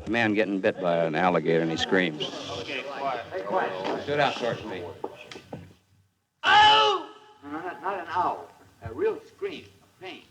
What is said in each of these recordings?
A man getting bit by an alligator and he screams. Okay, quiet. Hey, quiet. Sit out, Torchmeat. Ow! No, not an owl. A real scream of pain.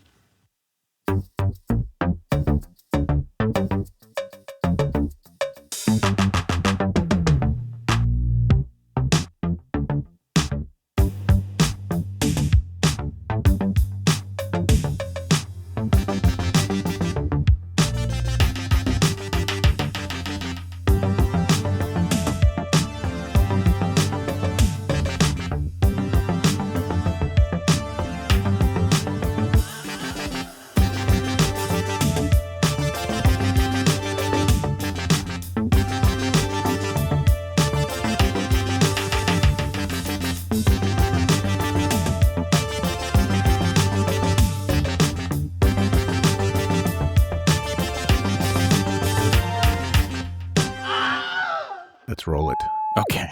Let's roll it. Okay.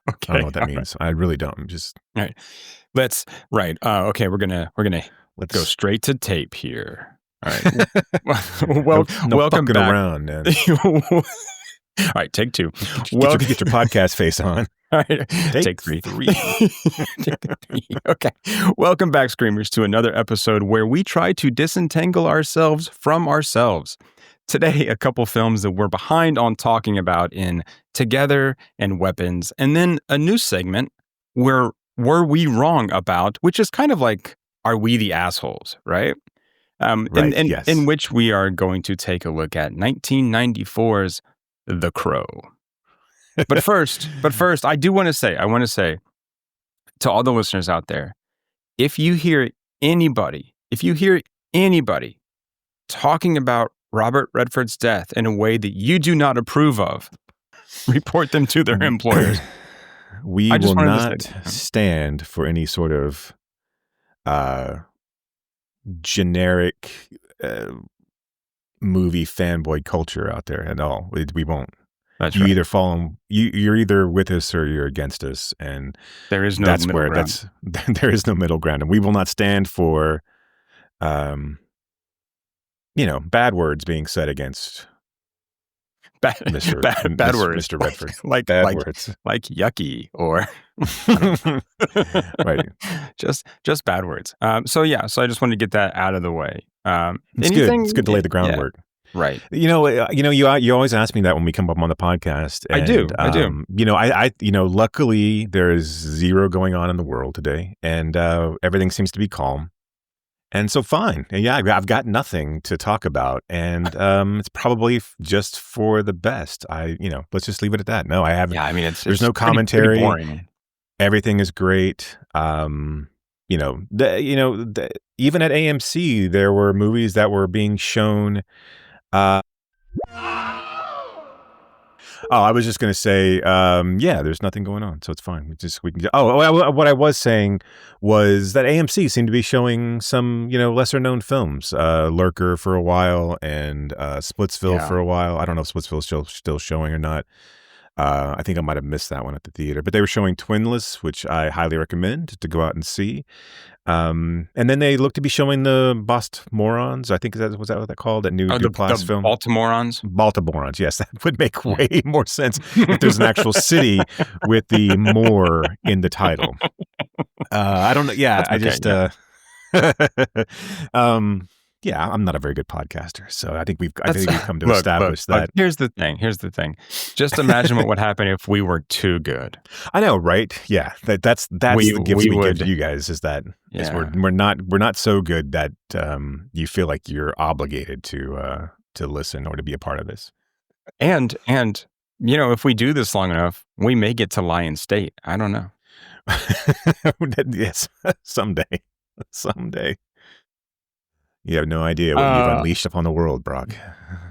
I don't know what that means. I really don't. I'm just All right. Okay, we're gonna let's go straight to tape here. All right. no Welcome fucking back. around, man. All right, take two. Get your podcast face on. All right, Take three. three. Take three. Okay. Welcome back, Screamers, to another episode where we try to disentangle ourselves from ourselves. Today, a couple films that we're behind on talking about in Together and Weapons, and then a new segment where Were We Wrong About, which is kind of like, Are We the Assholes, right? Right, yes. In which we are going to take a look at 1994's The Crow. But first, I want to say to all the listeners out there, if you hear anybody talking about Robert Redford's death in a way that you do not approve of, report them to their employers. We I just will wanted to not say that. stand for any sort of generic movie fanboy culture out there at all. We won't. That's You right. either follow. You're either with us or you're against us, and There is no that's middle where ground. there is no middle ground, and we will not stand for, bad words being said against Bad Mr. words. Mr. Redford. like Bad like, words, like yucky or right? just bad words. So I just wanted to get that out of the way. It's good. It's good to lay the groundwork. Yeah, right. You always ask me that when we come up on the podcast. I do. Luckily there is zero going on in the world today, and everything seems to be calm. And so fine. And yeah, I've got nothing to talk about, and it's probably just for the best. Let's just leave it at that. No, I haven't. Yeah, I mean, There's no pretty commentary. boring. Everything is great. Even at AMC, there were movies that were being shown. I was just going to say, there's nothing going on, so it's fine. What I was saying was that AMC seemed to be showing some, lesser known films, Lurker for a while and Splitsville for a while. I don't know if Splitsville's still showing or not. I think I might have missed that one at the theater, but they were showing Twinless, which I highly recommend to go out and see. And then they look to be showing the Bost Morons. I think was that what they called? That new Duplass film? Baltimoreans? Baltimoreans, yes. That would make way more sense if there's an actual city with the more in the title. I don't know. Yeah, I'm not a very good podcaster, so I think we've come to establish that. Look, here's the thing. Just imagine what would happen if we were too good. I know, right? Yeah, that's the gift we give to you guys is that we're not so good that you feel like you're obligated to listen or to be a part of this. And if we do this long enough, we may get to Lion State. I don't know. Yes, someday. You have no idea what you've unleashed upon the world, Brock.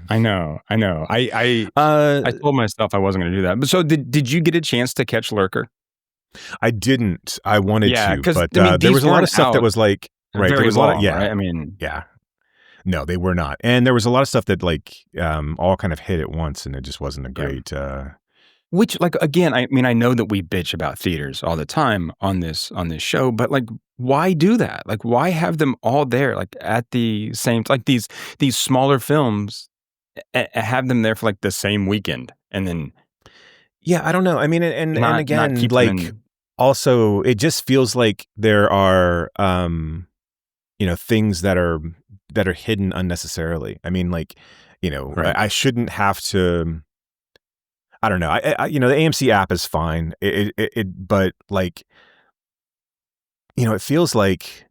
I know. I told myself I wasn't going to do that. But so did you get a chance to catch Lurker? I didn't. I wanted to, but there these was a lot weren't of stuff that was like right. There was long, a lot, right? I mean, yeah. No, they were not, and there was a lot of stuff that all kind of hit at once, and it just wasn't a great. Which, again, I mean, I know that we bitch about theaters all the time on this show, but why do that? Why have them all there, at the same, these smaller films, have them there for like the same weekend, and then Yeah, I don't know. I mean, and not again, keep them like in. also, it just feels like there are things that are hidden unnecessarily. I mean, like, Right. I shouldn't have to. I don't know. The AMC app is fine. But like, it feels like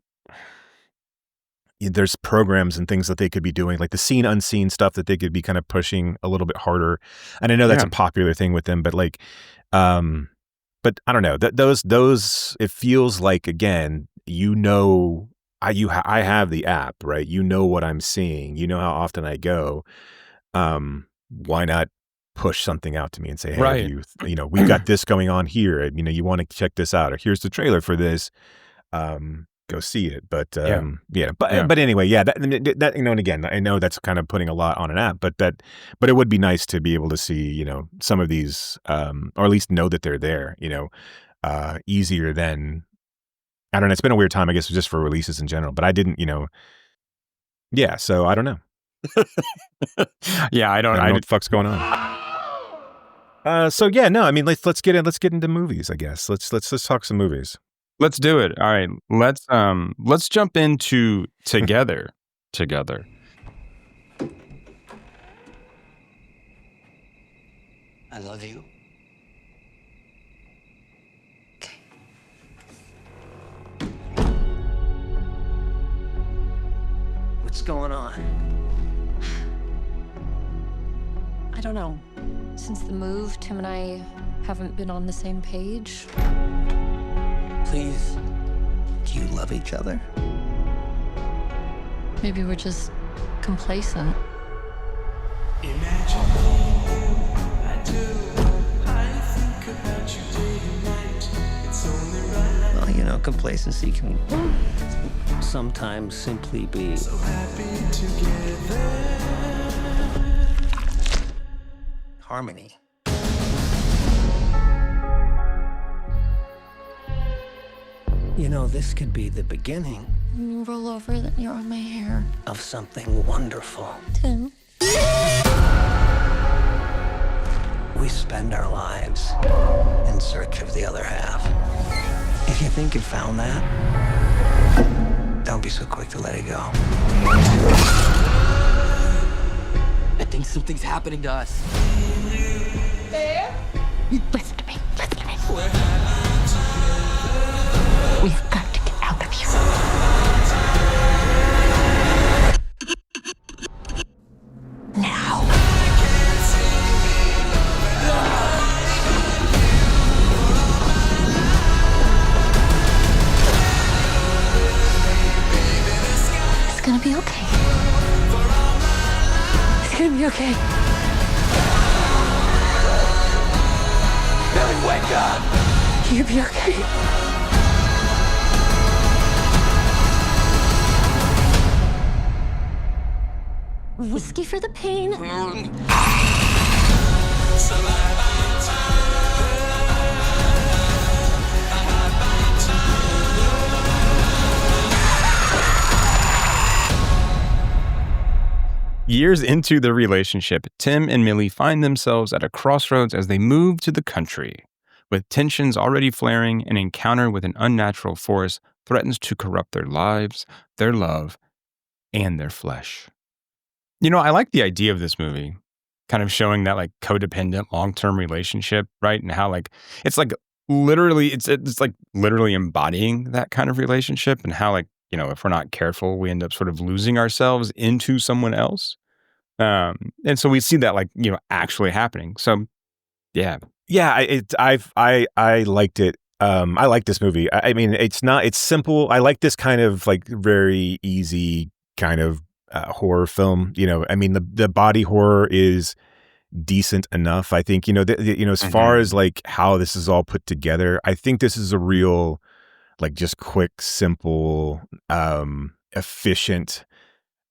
there's programs and things that they could be doing, like the seen unseen stuff that they could be kind of pushing a little bit harder. And I know that's Yeah. a popular thing with them, but like, but I don't know that those it feels like, again, I have the app, right? You know what I'm seeing. You know how often I go. Why not push something out to me and say, hey, Right. we've got this going on here, and you want to check this out, or here's the trailer for this. Go see it. But Yeah. but anyway, yeah, that and again, I know that's kind of putting a lot on an app, but it would be nice to be able to see, some of these, or at least know that they're there, easier than, I don't know. It's been a weird time, I guess, just for releases in general, but I didn't, yeah. So I don't know. Yeah, I I don't don't know know what the fuck's going on. So yeah, no, I mean, let's get into movies, I guess. Let's talk some movies. Let's do it. All right. Let's jump into Together. Together. I love you. Okay. What's going on? I don't know. Since the move, Tim and I haven't been on the same page. Please. Do you love each other? Maybe we're just complacent. Well, complacency can sometimes simply be harmony. This could be the beginning When you roll over, then you're on my hair. of something wonderful. Tim. We spend our lives in search of the other half. If you think you found that, don't be so quick to let it go. I think something's happening to us. Listen to me. Listen to me. We've got to get out of here. Now. It's gonna be okay. It's gonna be okay. Billy, wake up! You'll be okay. Whiskey for the pain. Years into the relationship, Tim and Millie find themselves at a crossroads as they move to the country. With tensions already flaring, an encounter with an unnatural force threatens to corrupt their lives, their love, and their flesh. I like the idea of this movie, kind of showing that like codependent long-term relationship, right? And how like it's like literally it's like literally embodying that kind of relationship, and how like, if we're not careful, we end up sort of losing ourselves into someone else. And so we see that like, actually happening. So yeah. Yeah, I liked it. I like this movie. I mean, it's simple. I like this kind of like very easy kind of horror film. I mean, the body horror is decent enough. I think, as far as like how this is all put together, I think this is a real, like, just quick, simple, efficient,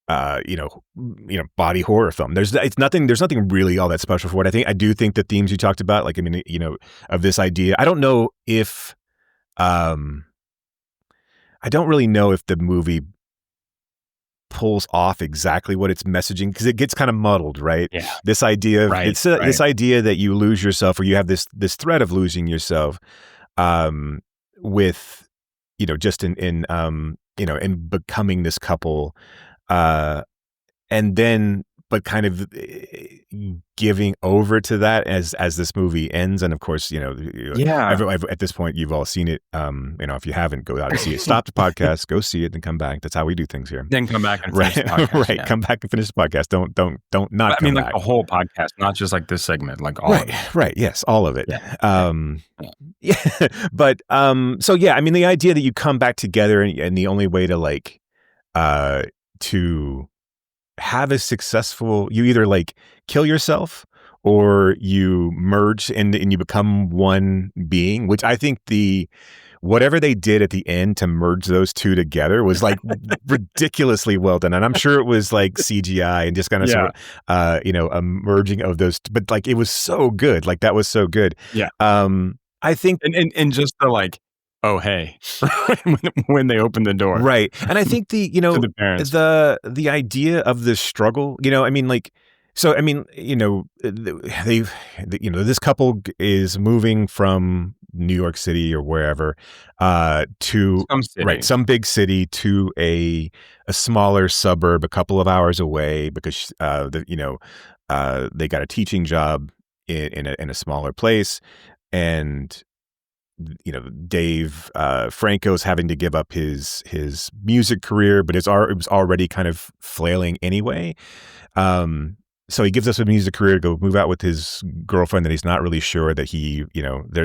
body horror film. There's nothing really all that special for it. I do think the themes you talked about, like, I mean, of this idea, I don't know if, I don't really know if the movie pulls off exactly what it's messaging, because it gets kind of muddled, right? Yeah. This idea of Right, this idea that you lose yourself, or you have this threat of losing yourself, with, just in becoming this couple, and then, but kind of giving over to that as this movie ends. And of course, at this point, you've all seen it. If you haven't, go out and see it. Stop the podcast, go see it, then come back. That's how we do things here. Then come back and finish the podcast. Right. Yeah. Come back and finish the podcast. Don't not. I mean, come like back. the whole podcast, not just like this segment, like all of it. Right. Yes, all of it. Yeah. Yeah. But so yeah, I mean, the idea that you come back together, and the only way to to have a successful, you either kill yourself or you merge and you become one being, which I think whatever they did at the end to merge those two together was ridiculously well done. And I'm sure it was CGI and just kind of sort of, a merging of those, but it was so good. That was so good. Yeah. I think, and just the oh, hey, when they open the door. Right. And I think to the parents, the idea of the struggle, this couple is moving from New York City or wherever, to some big city, to a smaller suburb a couple of hours away, because they got a teaching job in a smaller place. And Dave Franco's having to give up his music career, but it was already kind of flailing anyway. So he gives us a music career to go move out with his girlfriend that he's not really sure that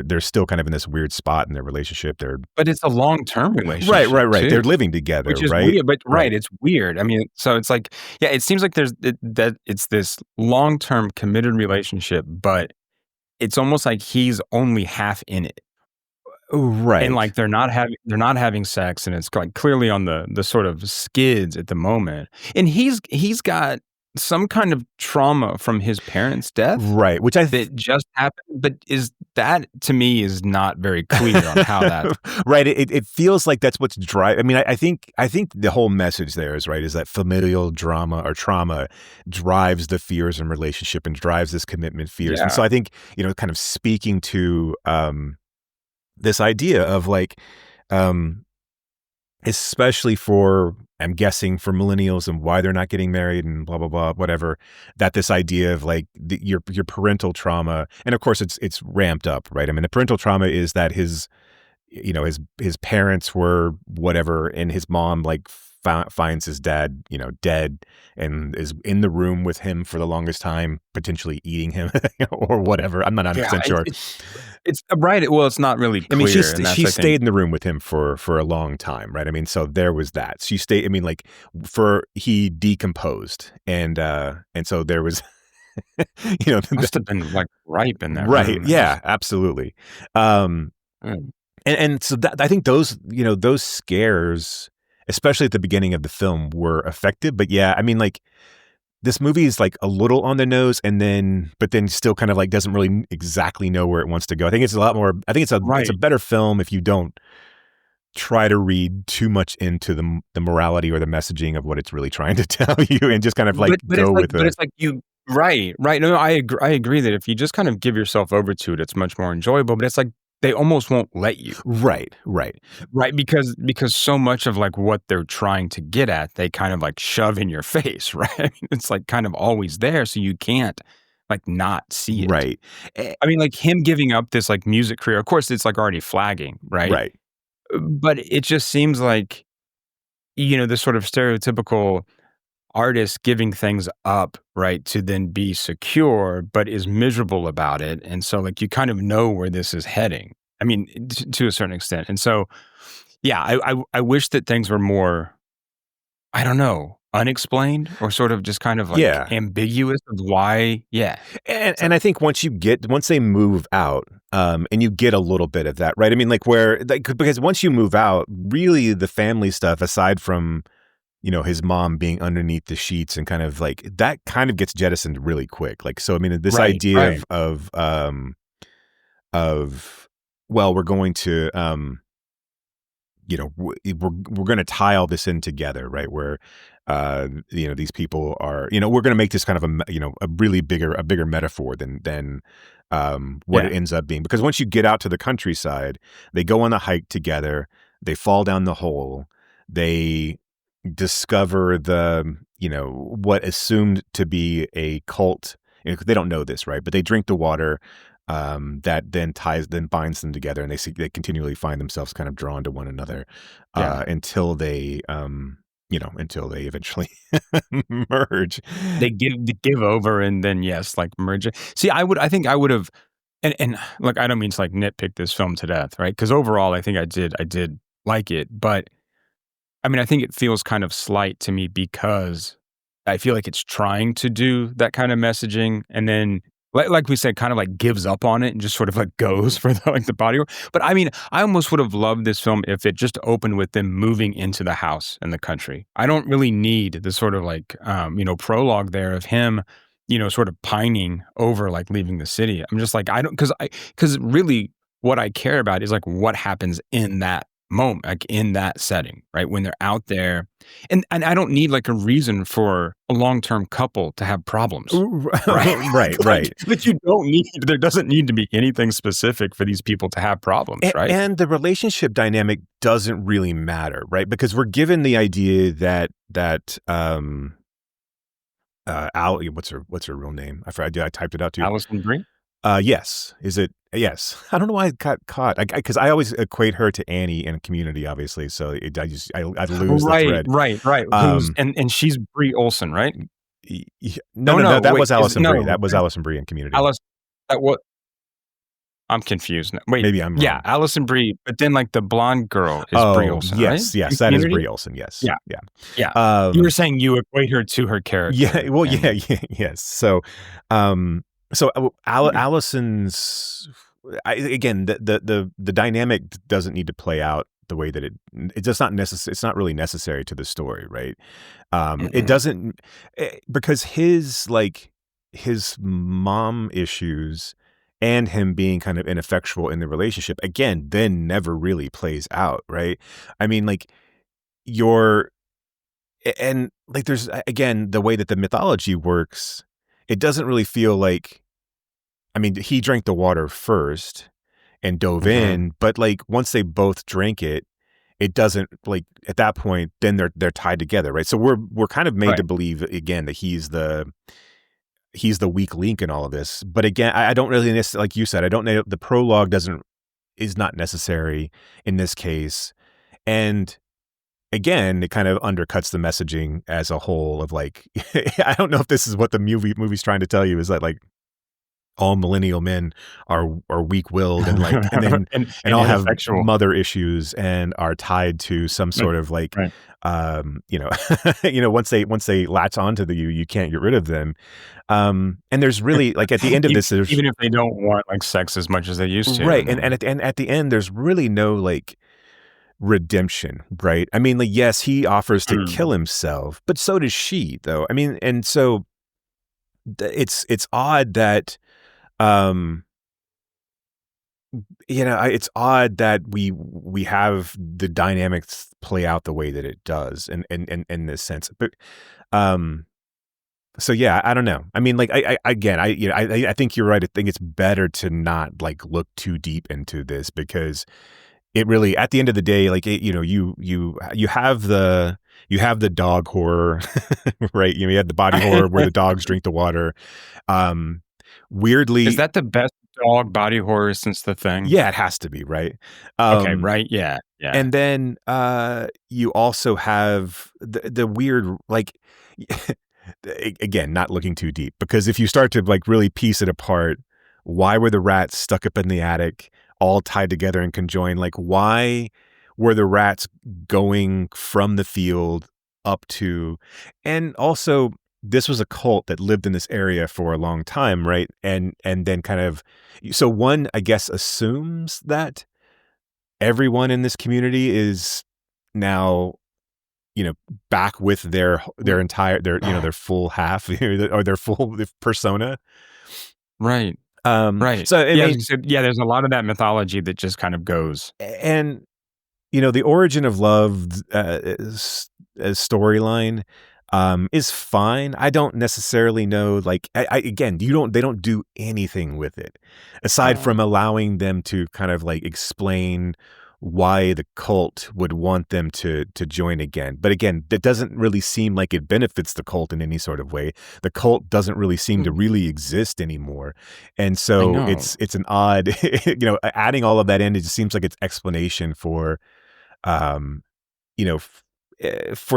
they're still kind of in this weird spot in their relationship. But it's a long-term relationship. Right. Too, they're living together, which is right? weird, but it's weird. I mean, so it's it seems like that it's this long-term committed relationship, but it's almost like he's only half in it. Right. And they're not having sex, and it's clearly on the sort of skids at the moment. And he's got some kind of trauma from his parents' death. Right. Which that just happened, but that to me is not very clear on how that right. It feels like that's what's driving. I mean, I think the whole message there is that familial drama or trauma drives the fears in relationship and drives this commitment fears. Yeah. And so I think, kind of speaking to this idea of especially for, I'm guessing, for millennials and why they're not getting married and blah, blah, blah, whatever, that this idea of your parental trauma, and of course it's ramped up, right? I mean, the parental trauma is that his parents were whatever, and his mom finds his dad, dead, and is in the room with him for the longest time, potentially eating him or whatever. I'm not 100% sure. It's right. Well, it's not really clear. I mean, she stayed in the room with him for a long time, right? I mean, so there was that. She stayed. I mean, he decomposed, and so there was, must have been ripe in that right? room. Yeah, absolutely. And so that, I think those scares, especially at the beginning of the film, were effective. But yeah, I mean, this movie is a little on the nose, but then still kind of doesn't really exactly know where it wants to go. I think it's a lot more. I think it's a better film if you don't try to read too much into the morality or the messaging of what it's really trying to tell you, and just kind of go with it. But it's right. No, I agree that if you just kind of give yourself over to it, it's much more enjoyable. But it's they almost won't let you. Right. Because so much of what they're trying to get at, they kind of shove in your face, right? I mean, it's kind of always there, so you can't not see it. Right. I mean, him giving up this music career, of course, it's already flagging, right? Right. But it just seems this sort of stereotypical artist giving things up, right, to then be secure, but is miserable about it. And so you kind of know where this is heading. I mean, to a certain extent. And so, yeah, I wish that things were more, I don't know, unexplained, or sort of just kind of ambiguous of why. Yeah. And I think once they move out, and you get a little bit of that, right? I mean, because once you move out, really the family stuff, aside from, his mom being underneath the sheets and kind of that kind of gets jettisoned really quick. So, I mean, this idea of well, we're going to, we're going to tie all this in together, right? Where, these people are, we're going to make this kind of a bigger metaphor than what Yeah. it ends up being. Because once you get out to the countryside, they go on the hike together, they fall down the hole, they discover what assumed to be a cult. They don't know this, right? But they drink the water, that then binds them together, and they continually find themselves kind of drawn to one another, Yeah. until they eventually merge. They give over and then, yes, like merge it. See, I think I would have, and look, I don't mean to like nitpick this film to death, right? Because overall, I think I did like it, but I mean, I think it feels kind of slight to me because I feel like it's trying to do that kind of messaging, and then like we said, kind of like gives up on it and just sort of like goes for the body horror. But I mean, I almost would have loved this film if it just opened with them moving into the house in the country. I don't really need the sort of like prologue there of him, sort of pining over like leaving the city. I'm just like, I don't, because really what I care about is like what happens in that moment, like in that setting, right? When they're out there. And I don't need like a reason for a long-term couple to have problems. Right? Right. But you don't need, there doesn't need to be anything specific for these people to have problems, right? And the relationship dynamic doesn't really matter, right? Because we're given the idea that Al, what's her real name? I forgot. I typed it out to you. Alison Brie? Yes. Is it? Yes. I don't know why I got caught. Because I always equate her to Annie in Community, obviously. So I lose the thread. Right. And she's Brie Olsen, right? No. That wait, was Alison Brie. no, That was Alison Brie in Community. What? I'm confused now. Wait, Maybe I'm wrong. Yeah, Alison Brie, but then like the blonde girl is Brie Olsen, yes, right? yes, In that is Community? Brie Olsen. Yes, Yeah. You were saying you equate her to her character. Yeah. Well, and- yes. So, Allison's again, the dynamic doesn't need to play out the way that it's just not necessary. It's not really necessary to the story, right? It doesn't, because his mom issues and him being kind of ineffectual in the relationship, again, then never really plays out, right? I mean, like and like there's, again, the way that the mythology works, it doesn't really feel like, I mean, he drank the water first and dove in, but like once they both drank it, it doesn't, like at that point, then they're tied together, right? So we're kind of made to believe again that he's the weak link in all of this. But again, I don't really, like you said, I don't know, the prologue is not necessary in this case. And again, it kind of undercuts the messaging as a whole of like, I don't know if this is what the movie's trying to tell you, is that like all millennial men are weak-willed and like, and then and all have ineffectual mother issues and are tied to some sort of like, once they latch onto you can't get rid of them. And there's really like at the end of this, there's, even if they don't want like sex as much as they used to, right? And at the end, there's really no like redemption, right? I mean, like, yes, he offers to kill himself, but so does she, though. I mean, and so it's odd that, it's odd that we have the dynamics play out the way that it does, in this sense. But, so yeah, I don't know. I mean, like, I think you're right. I think it's better to not like look too deep into this, because it really, at the end of the day, like, you have the dog horror, right? You have the body horror where the dogs drink the water. Weirdly, is that the best dog body horror since The Thing? Yeah, it has to be, right? Okay, right, yeah. And then you also have the weird, like, again, not looking too deep, because if you start to like really piece it apart, why were the rats stuck up in the attic, all tied together and conjoined? Like, why were the rats going from the field up to, and also, this was a cult that lived in this area for a long time, right? And then kind of, so one, I guess, assumes that everyone in this community is now, back with their entire, their full half, or their full persona. Right. Right. So there's a lot of that mythology that just kind of goes. And the origin of love storyline is fine. I don't necessarily know, like, again, they don't do anything with it aside from allowing them to kind of like explain why the cult would want them to join again. But again, that doesn't really seem like it benefits the cult in any sort of way. The cult doesn't really seem to really exist anymore. And so it's an odd, adding all of that in, it just seems like it's explanation for, for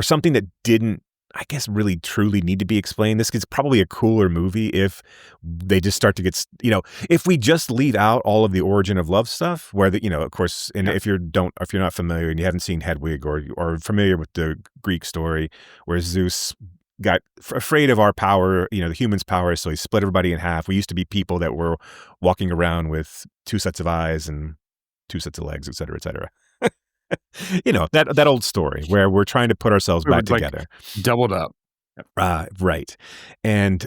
something that didn't, I guess, really truly need to be explained. This is probably a cooler movie if they just start to get, if we just leave out all of the origin of love stuff, where of course, and if you're not familiar and you haven't seen Hedwig or familiar with the Greek story where Zeus got afraid of our power, the humans' power, so he split everybody in half. We used to be people that were walking around with 2 sets of eyes and 2 sets of legs, et cetera, et cetera. That old story where we're trying to put ourselves back together, doubled up. Right. And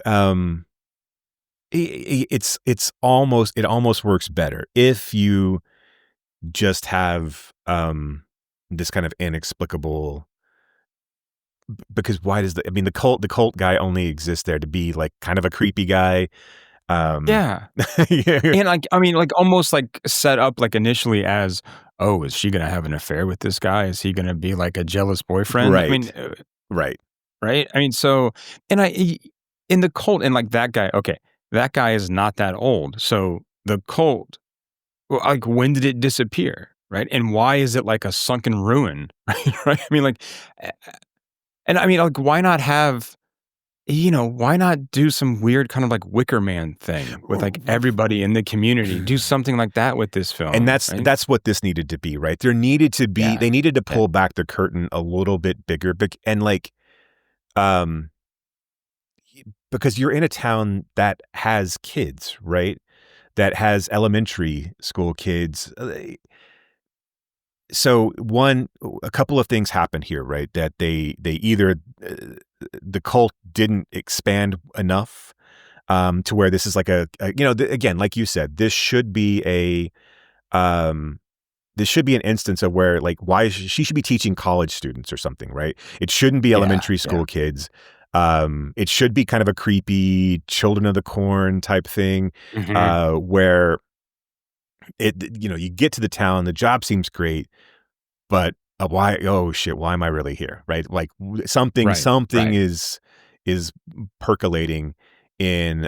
it almost works better if you just have this kind of inexplicable, because why does the cult guy only exists there to be like kind of a creepy guy. Yeah. And almost like set up like initially as, oh, is she going to have an affair with this guy? Is he going to be like a jealous boyfriend? Right. Right. So, and in the cult, and like that guy, okay, that guy is not that old. So the cult, like, when did it disappear? Right. And why is it like a sunken ruin? Right. Why not have, why not do some weird kind of like Wicker Man thing with like everybody in the community? Do something like that with this film. And that's what this needed to be, right? There needed to be, they needed to pull back the curtain a little bit bigger. And like, because you're in a town that has kids, right? That has elementary school kids. So a couple of things happen here, right? That they either the cult didn't expand enough to where this is like again, like you said, this should be an instance of where, like, why she should be teaching college students or something, right? It shouldn't be elementary school kids. It should be kind of a creepy Children of the Corn type thing, where you get to the town, the job seems great, but why? Oh shit! Why am I really here? Right? Like something is percolating in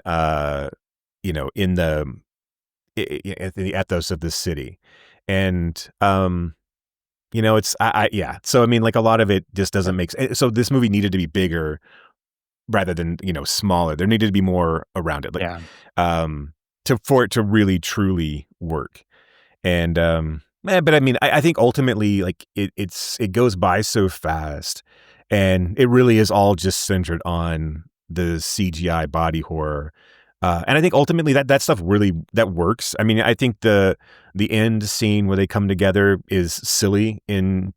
in the ethos of this city, and it's So I mean, like, a lot of it just doesn't make sense. So this movie needed to be bigger rather than smaller. There needed to be more around it, for it to really truly work. And but I mean, I think ultimately, like, it goes by so fast, and it really is all just centered on the CGI body horror. And I think ultimately that stuff really works. I mean, I think the end scene where they come together is silly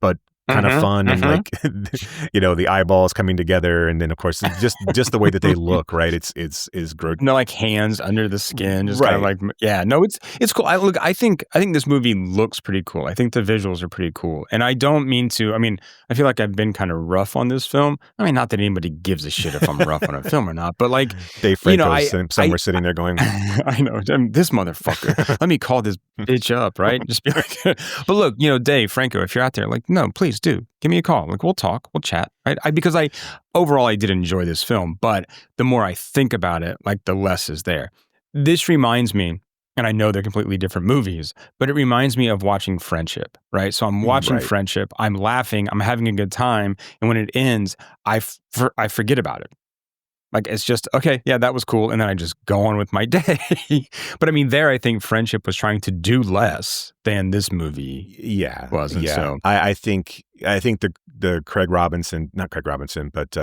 but kind of fun, and like the eyeballs coming together, and then of course just the way that they look, right? It's gross. No, like hands under the skin, just kind of like it's cool. I think this movie looks pretty cool. I think the visuals are pretty cool, and I don't mean to. I mean, I feel like I've been kind of rough on this film. I mean, not that anybody gives a shit if I'm rough on a film or not, but like Dave Franco's somewhere sitting there going, I know, this motherfucker. Let me call this bitch up, right? Just be like, but look, Dave Franco, if you're out there, like, no, please do give me a call. Like, we'll talk, we'll chat, right? Because overall I did enjoy this film, but the more I think about it, like, the less is there. This reminds me, and I know they're completely different movies, but it reminds me of watching Friendship, right? So I'm watching Friendship, I'm laughing, I'm having a good time, and when it ends, I forget about it. Like, it's just, okay, yeah, that was cool. And then I just go on with my day. But I mean, I think Friendship was trying to do less than this movie was. And so I think the not Craig Robinson, but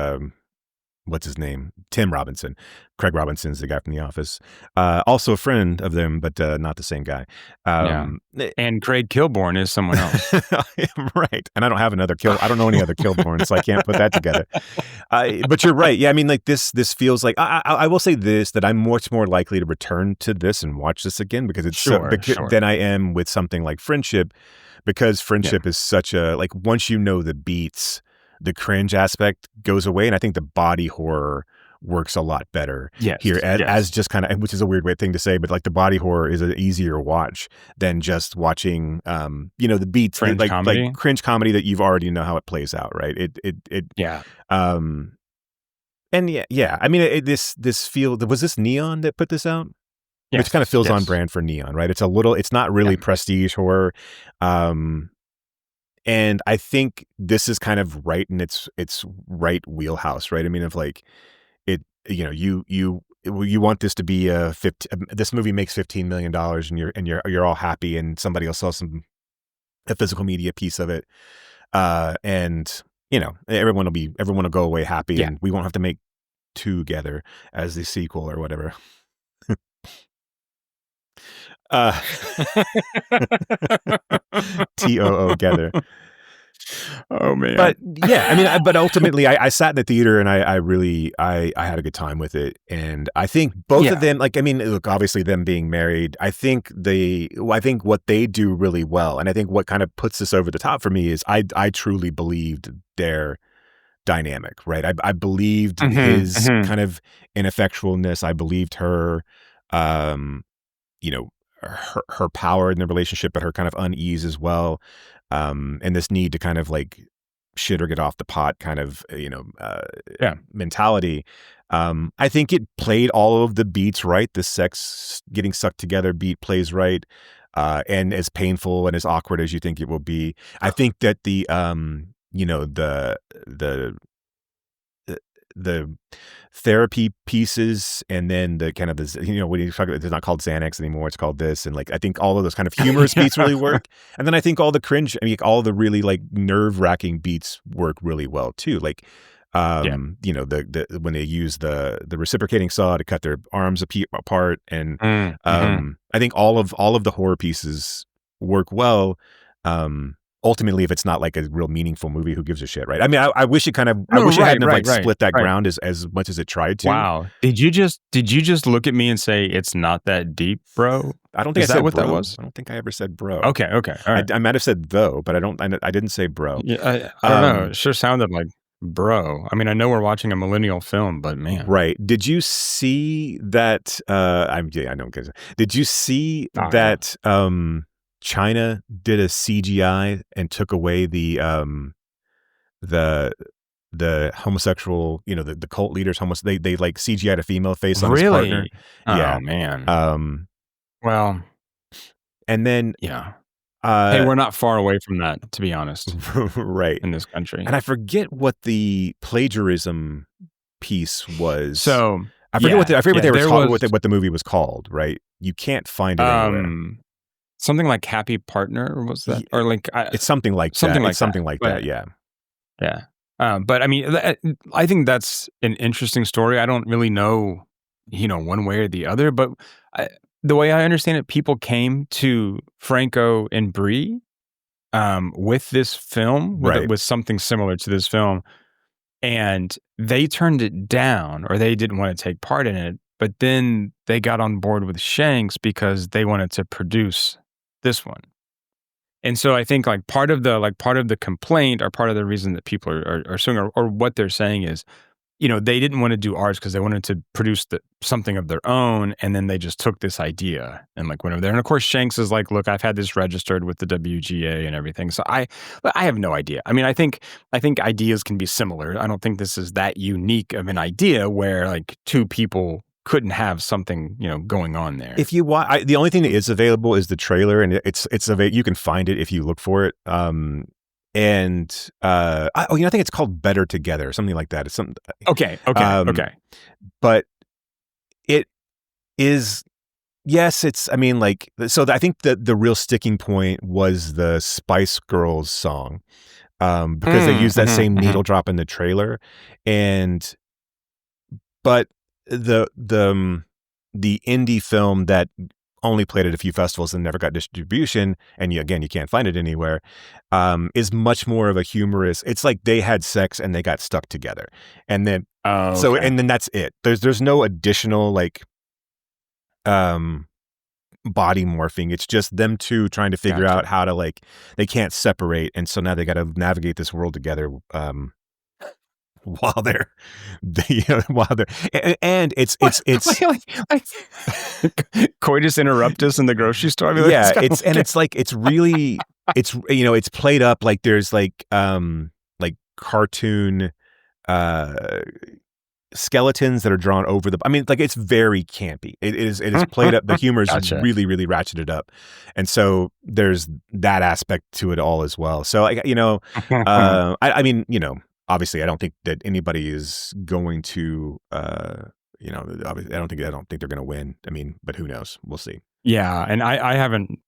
what's his name? Tim Robinson. Craig Robinson's the guy from The Office. Also a friend of them, but not the same guy. And Craig Kilborn is someone else. Right. And I don't have another I don't know any other Kilborn, so I can't put that together. But you're right. Yeah, I mean, like this feels like I will say this, that I'm much more likely to return to this and watch this again because it's Sure. than I am with something like Friendship, because Friendship is such a, like, once you know the beats, the cringe aspect goes away, and I think the body horror works a lot better here as just kind of, which is a weird thing to say, but like the body horror is an easier watch than just watching the beats, cringe comedy. Like cringe comedy that you've already know how it plays out, right? And yeah, I mean, this field, was this Neon that put this out? Yes, which kind of feels on brand for Neon, right? It's not really prestige horror. And I think this is kind of right in its right wheelhouse, right? I mean, if like it, you want this to be this movie makes $15 million and you're all happy, and somebody will sell a physical media piece of it. And everyone will go away happy, and we won't have to make Together as the sequel or whatever. TOO together. Oh man. But yeah, I mean, but ultimately I sat in the theater and I really had a good time with it. And I think both of them, like, I mean, look, obviously them being married, I think what they do really well, and I think what kind of puts this over the top for me is I truly believed their dynamic, right? I believed his kind of ineffectualness. I believed her, her power in the relationship, but her kind of unease as well. And this need to kind of like shit or get off the pot kind of, mentality. I think it played all of the beats right. The sex getting sucked together beat plays right. And as painful and as awkward as you think it will be. I think that the therapy pieces, and then the kind of when you talk about, it's not called Xanax anymore, it's called this, and like I think all of those kind of humorous beats really work, and then I think all the cringe, I mean, all the really like nerve-wracking beats work really well too, like when they use the reciprocating saw to cut their arms apart, and I think all of the horror pieces work well. Ultimately, if it's not like a real meaningful movie, who gives a shit, right? I mean, I wish it kind of, I wish it hadn't split that ground as much as it tried to. Wow. Did you just look at me and say, it's not that deep, bro? I don't think Is I that said what bro. that was? I don't think I ever said bro. Okay. All right. I might have said though, but I didn't say bro. Yeah, I don't know. It sure sounded like bro. I mean, I know we're watching a millennial film, but man. Right. Did you see that, I know. Did you see that, China did a CGI and took away the homosexual, the cult leaders, they like CGI'd a female face on his partner. Oh man. Well, and then hey, we're not far away from that, to be honest. Right. In this country. And I forget what the plagiarism piece was. So I forget what they were talking, what the movie was called, right? You can't find it anywhere. Something like Happy Partner, was that? Or like it's something like that. Yeah. But I mean, I think that's an interesting story. I don't really know, one way or the other. But the way I understand it, people came to Franco and Brie with this film, with something similar to this film, and they turned it down, or they didn't want to take part in it. But then they got on board with Shanks because they wanted to produce this one. And so I think like part of the complaint, or part of the reason that people are suing, or what they're saying is, they didn't want to do ours because they wanted to produce something of their own, and then they just took this idea and like went over there. And of course, Shanks is like, look, I've had this registered with the WGA and everything. So I have no idea. I mean, I think ideas can be similar. I don't think this is that unique of an idea where like two people couldn't have something, going on there. If you want, the only thing that is available is the trailer, and it's you can find it if you look for it. I think it's called Better Together, or something like that. It's something. Okay. But it is, yes, it's, I mean, like, so I think that the real sticking point was the Spice Girls song, because they used that same needle drop in the trailer, and but the indie film that only played at a few festivals and never got distribution, and you can't find it anywhere, is much more of a humorous. It's like they had sex and they got stuck together, and then and then that's it. There's no additional like body morphing. It's just them two trying to figure out how to, like, they can't separate, and so now they got to navigate this world together while they're and it's like coitus interruptus in the grocery store. I mean, it's really it's played up like there's like cartoon skeletons that are drawn over the. I mean, like, it's very campy. It is played up. The humor is really, really ratcheted up, and so there's that aspect to it all as well. So I mean, obviously, I don't think that anybody is going to, I don't think they're going to win. I mean, but who knows? We'll see. Yeah, and I haven't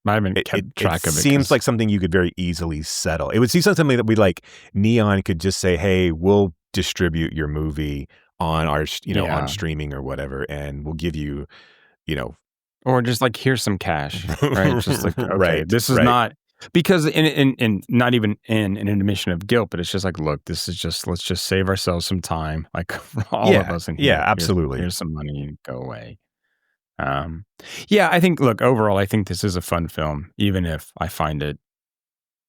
kept track of it. It seems like something you could very easily settle. It would seem something that we like. Neon could just say, "Hey, we'll distribute your movie on our, on streaming or whatever, and we'll give you, or just like, here's some cash, right? Just like, okay, right, this is not." Because in not even in an admission of guilt, but it's just like, look, this is just, let's just save ourselves some time, like, for all of us in here. Yeah, absolutely. Here's some money, go away. I think, look, overall, I think this is a fun film, even if I find it,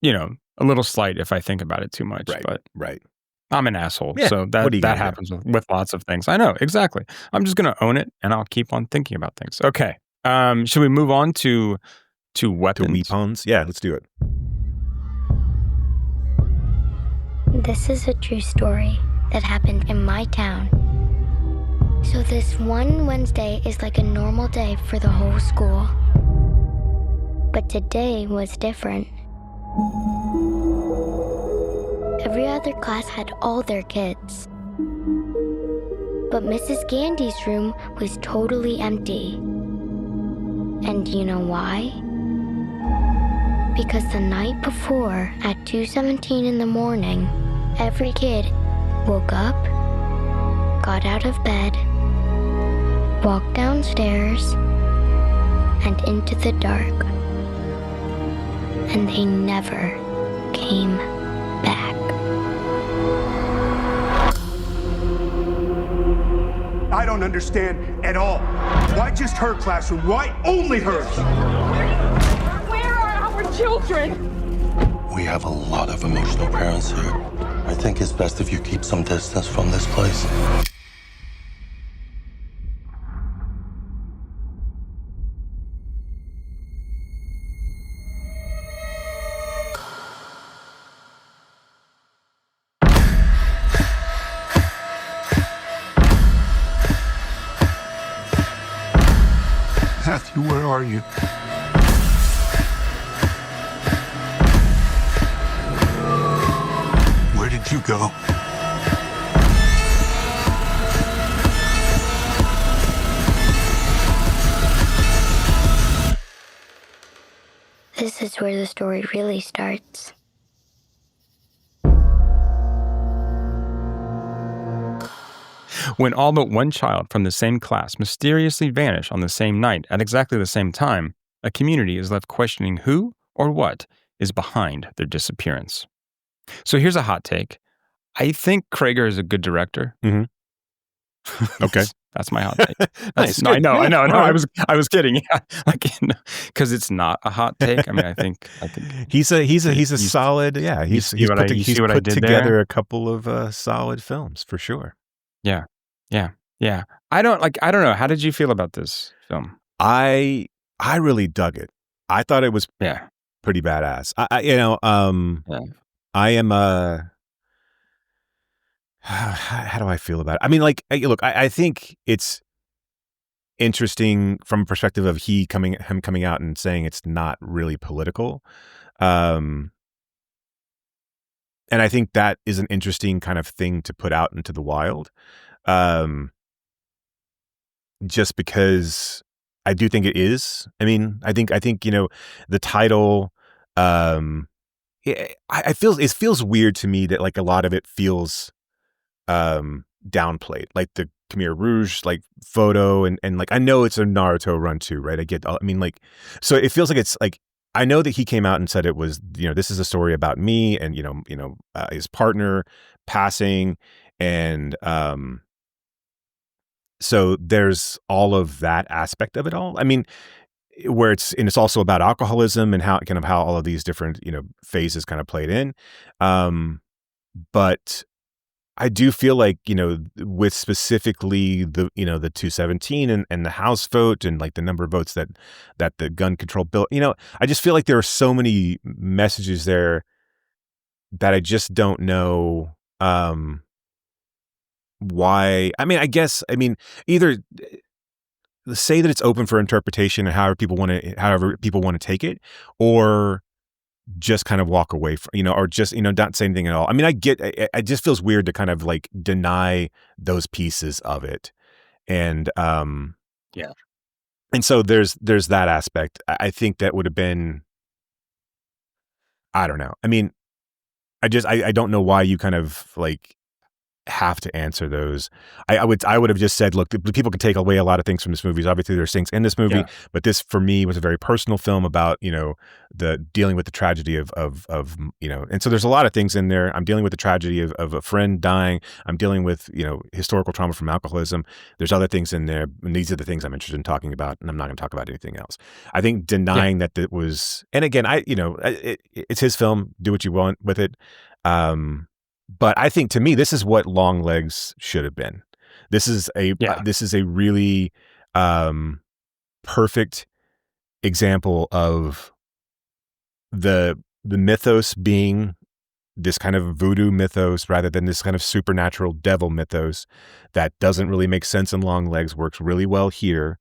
a little slight if I think about it too much. Right. I'm an asshole, so that happens with lots of things. I know, exactly. I'm just going to own it, and I'll keep on thinking about things. Okay, should we move on to weapons? To weapons? Yeah, let's do it. This is a true story that happened in my town. So this one Wednesday is like a normal day for the whole school. But today was different. Every other class had all their kids. But Mrs. Gandy's room was totally empty. And you know why? Because the night before, at 2:17 in the morning, every kid woke up, got out of bed, walked downstairs, and into the dark. And they never came back. I don't understand at all. Why just her classroom? Why only hers? Where are our children? We have a lot of emotional parents here. I think it's best if you keep some distance from this place. Matthew, where are you? Where did you go? This is where the story really starts. When all but one child from the same class mysteriously vanish on the same night at exactly the same time, a community is left questioning who or what is behind their disappearance. So here's a hot take. I think Krager is a good director. Mm-hmm. Okay. That's my hot take. Nice. No, I know. Right. I was kidding. Yeah. Because it's not a hot take. I mean, I think he's a solid. Yeah, he's put together there? A couple of solid films for sure. Yeah. I don't know. How did you feel about this film? I really dug it. I thought it was pretty badass. I am how do I feel about it? I mean, like, look, I think it's interesting from a perspective of him coming out and saying it's not really political. And I think that is an interesting kind of thing to put out into the wild. Just because I do think it is. I mean, I think the title, it feels weird to me that, like, a lot of it feels downplayed. Like the Khmer Rouge like photo, and like I know it's a Naruto run too, right? I mean, like, so it feels like it's like I know that he came out and said it was, this is a story about me and his partner passing, and so there's all of that aspect of it all. I mean, where it's also about alcoholism and how all of these different phases kind of played in, but I do feel like, with specifically the 217 and the House vote and like the number of votes that the gun control bill, I just feel like there are so many messages there that I just don't know why. I mean, either say that it's open for interpretation and however people want to take it, or just kind of walk away from, or just, not say anything at all. I mean, it just feels weird to kind of like deny those pieces of it. And, yeah. And so there's that aspect. I think that would have been, I don't know. I mean, I don't know why you kind of like have to answer those. I would have just said, look, the people can take away a lot of things from this movie. Obviously there's things in this movie, but this for me was a very personal film about, the dealing with the tragedy of, and so there's a lot of things in there. I'm dealing with the tragedy of a friend dying. I'm dealing with, historical trauma from alcoholism. There's other things in there. And these are the things I'm interested in talking about. And I'm not going to talk about anything else. I think denying that it was, and again, it's his film, do what you want with it. But I think to me, this is what Longlegs should have been. This is a really perfect example of the mythos being this kind of voodoo mythos rather than this kind of supernatural devil mythos that doesn't really make sense in Longlegs, works really well here.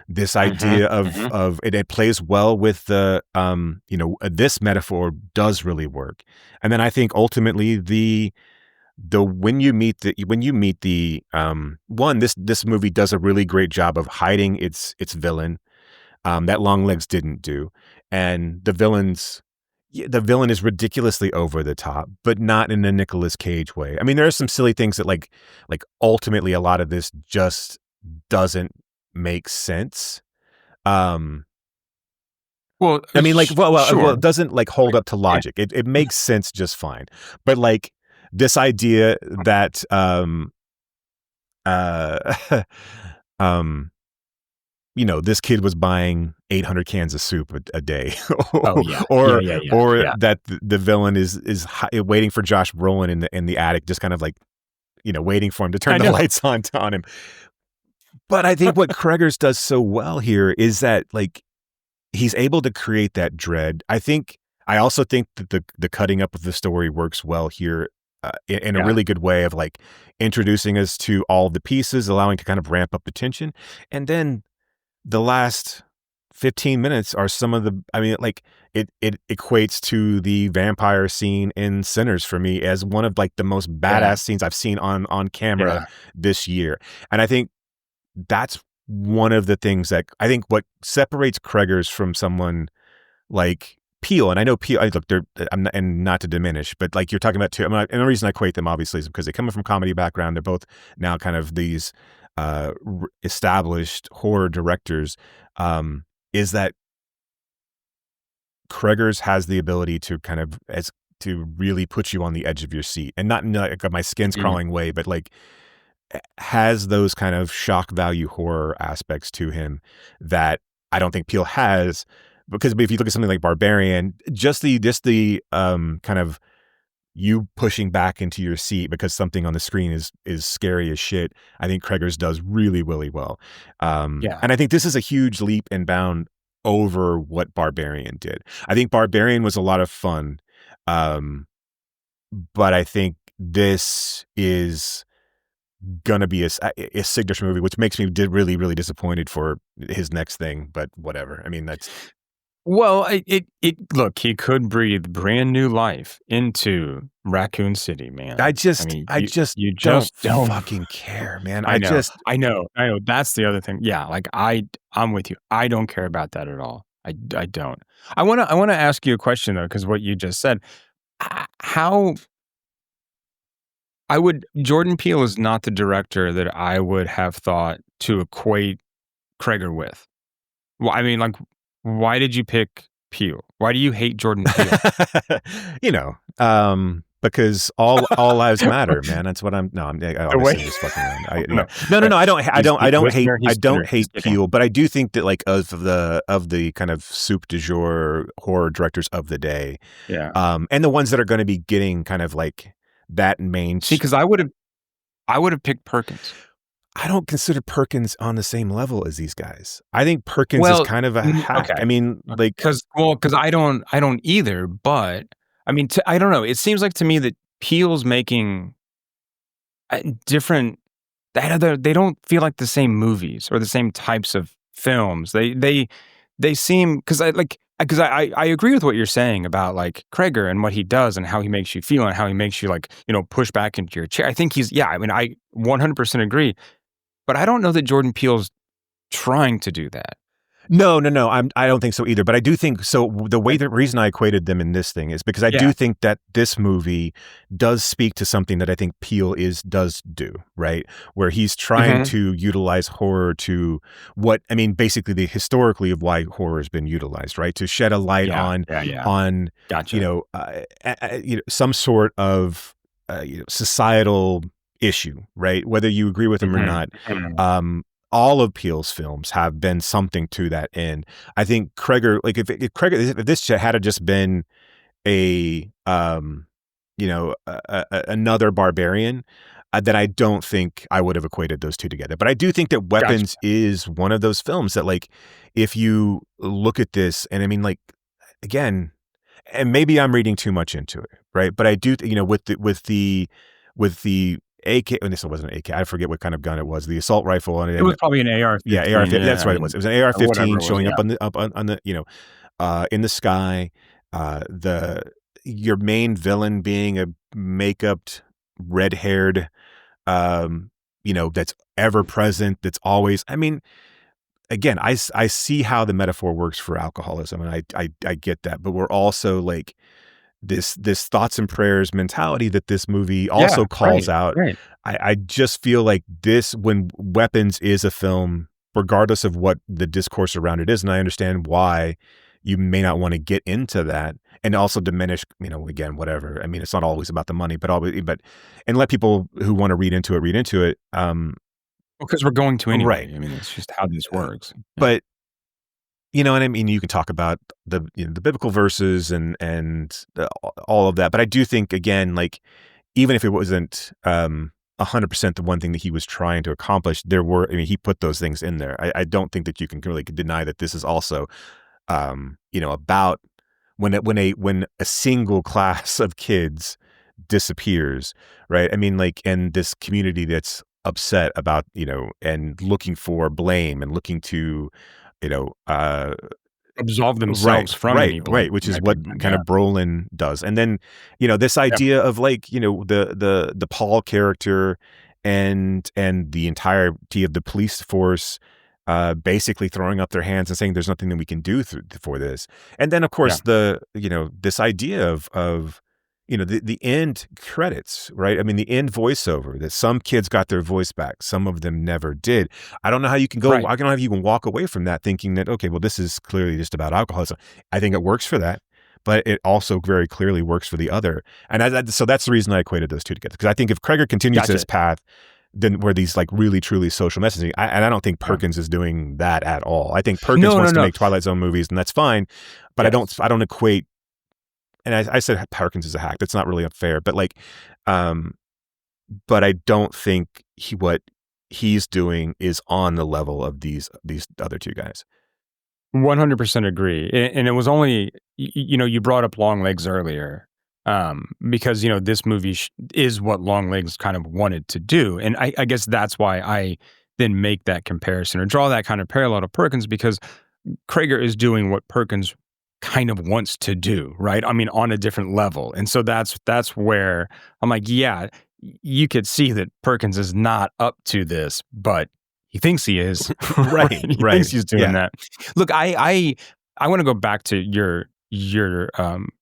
This idea of it plays well with the this metaphor does really work. And then I think ultimately when you meet the this movie does a really great job of hiding its villain that Longlegs didn't do. And the villain is ridiculously over the top, but not in a Nicolas Cage way. I mean, there are some silly things that like ultimately a lot of this just doesn't make sense. Well, I mean, like, sure. It doesn't like hold up to logic. It makes sense just fine. But like this idea that, this kid was buying 800 cans of soup a day, or that the villain is waiting for Josh Brolin in the attic, just kind of like, waiting for him to turn the lights on him. But I think what Kreggers does so well here is that like he's able to create that dread. I also think that the cutting up of the story works well here in a really good way of like introducing us to all the pieces, allowing to kind of ramp up the tension, and then the last 15 minutes are some of the, I mean, like it equates to the vampire scene in Sinners for me as one of like the most badass scenes I've seen on camera this year. And I think that's one of the things that I think what separates Kreggers from someone like Peele, and I know Peele, and not to diminish, but like you're talking about two, and the reason I equate them obviously is because they come from comedy background. They're both now kind of these established horror directors, is that Kreggers has the ability to kind of to really put you on the edge of your seat, and not in like my skin's crawling way, but like has those kind of shock value horror aspects to him that I don't think Peele has. Because if you look at something like Barbarian, just the kind of you pushing back into your seat because something on the screen is scary as shit, I think Kreggers does really, really well. And I think this is a huge leap and bound over what Barbarian did. I think Barbarian was a lot of fun, but I think this is gonna be a signature movie, which makes me really, really disappointed for his next thing. But whatever. I mean, that's. Well, look, he could breathe brand new life into Raccoon City, man. I just don't fucking care, man. I know. That's the other thing. Yeah, like I'm with you. I don't care about that at all. I don't. I want to ask you a question though, because what you just said, how Jordan Peele is not the director that I would have thought to equate Krager with. Well, I mean, like, why did you pick Peele? Why do you hate Jordan Peele? Because all lives matter, man. That's what I'm. No, I'm obviously just fucking around. No. I don't hate Peele, but I do think that like of the kind of soup du jour horror directors of the day, and the ones that are going to be getting kind of like that main. See, because I would have picked Perkins. I don't consider Perkins on the same level as these guys. I think Perkins is kind of a hack. Okay. I mean, like, because I don't either. But I mean, I don't know. It seems like to me that Peele's making different. They don't feel like the same movies or the same types of films. They seem because I agree with what you're saying about like Krager and what he does and how he makes you feel and how he makes you like push back into your chair. I think I 100% agree. But I don't know that Jordan Peele's trying to do that. No. I don't think so either. But I do think so. The reason I equated them in this thing is because I do think that this movie does speak to something that I think Peele does do, right? Where he's trying to utilize horror to basically the historically of why horror has been utilized, right? To shed a light on gotcha. Some sort of societal issue, right? Whether you agree with him or not. All of Peele's films have been something to that end. I think Krager, like if this had just been another Barbarian, then I don't think I would have equated those two together. But I do think that Weapons is one of those films that, like, if you look at this, and I mean, like, again, and maybe I'm reading too much into it, right? But I do, with the AK, and this wasn't an AK. I forget what kind of gun it was. The assault rifle on it. It was probably an AR-15. Yeah, AR-15. That's right. It was. It was an AR-15 showing up on the in the sky. Your main villain being a make-upped, red-haired, that's ever present. That's always. I mean, again, I see how the metaphor works for alcoholism, and I get that. But we're also like. This thoughts and prayers mentality that this movie also calls out. Right. I just feel like when Weapons is a film, regardless of what the discourse around it is, and I understand why you may not want to get into that and also diminish, again, whatever. I mean, it's not always about the money, but and let people who want to read into it. Because we're going to anyway. Right. I mean, it's just how this works. But what I mean? You can talk about the biblical verses and all of that, but I do think, again, like, even if it wasn't 100% the one thing that he was trying to accomplish, he put those things in there. I don't think that you can really deny that this is also, about when a single class of kids disappears, right? I mean, like, and this community that's upset about, and looking for blame and looking to, absolve themselves from evil. Right, which is what kind of Brolin does. And then, this idea of like, the Paul character and the entirety of the police force basically throwing up their hands and saying there's nothing that we can do for this. And then, of course, this idea of the end credits, right? I mean, the end voiceover, that some kids got their voice back. Some of them never did. I don't know how you can go, I don't know how you can walk away from that thinking that, okay, well, this is clearly just about alcoholism. I think it works for that, but it also very clearly works for the other. And so that's the reason I equated those two together. Because I think if Krager continues this path, then where these like really, truly social messaging, and I don't think Perkins is doing that at all. I think Perkins wants to make Twilight Zone movies, and that's fine, but I don't equate. And I said Perkins is a hack. That's not really unfair, but like, but I don't think what he's doing is on the level of these other two guys. 100% agree. And it was only, you brought up Long Legs earlier, because this movie is what Long Legs kind of wanted to do, and I guess that's why I then make that comparison or draw that kind of parallel to Perkins, because Krager is doing what Perkins kind of wants to do, right? I mean, on a different level. And so that's where I'm like, yeah, you could see that Perkins is not up to this, but he thinks he is. Right. He thinks he's doing that. Look, I want to go back to your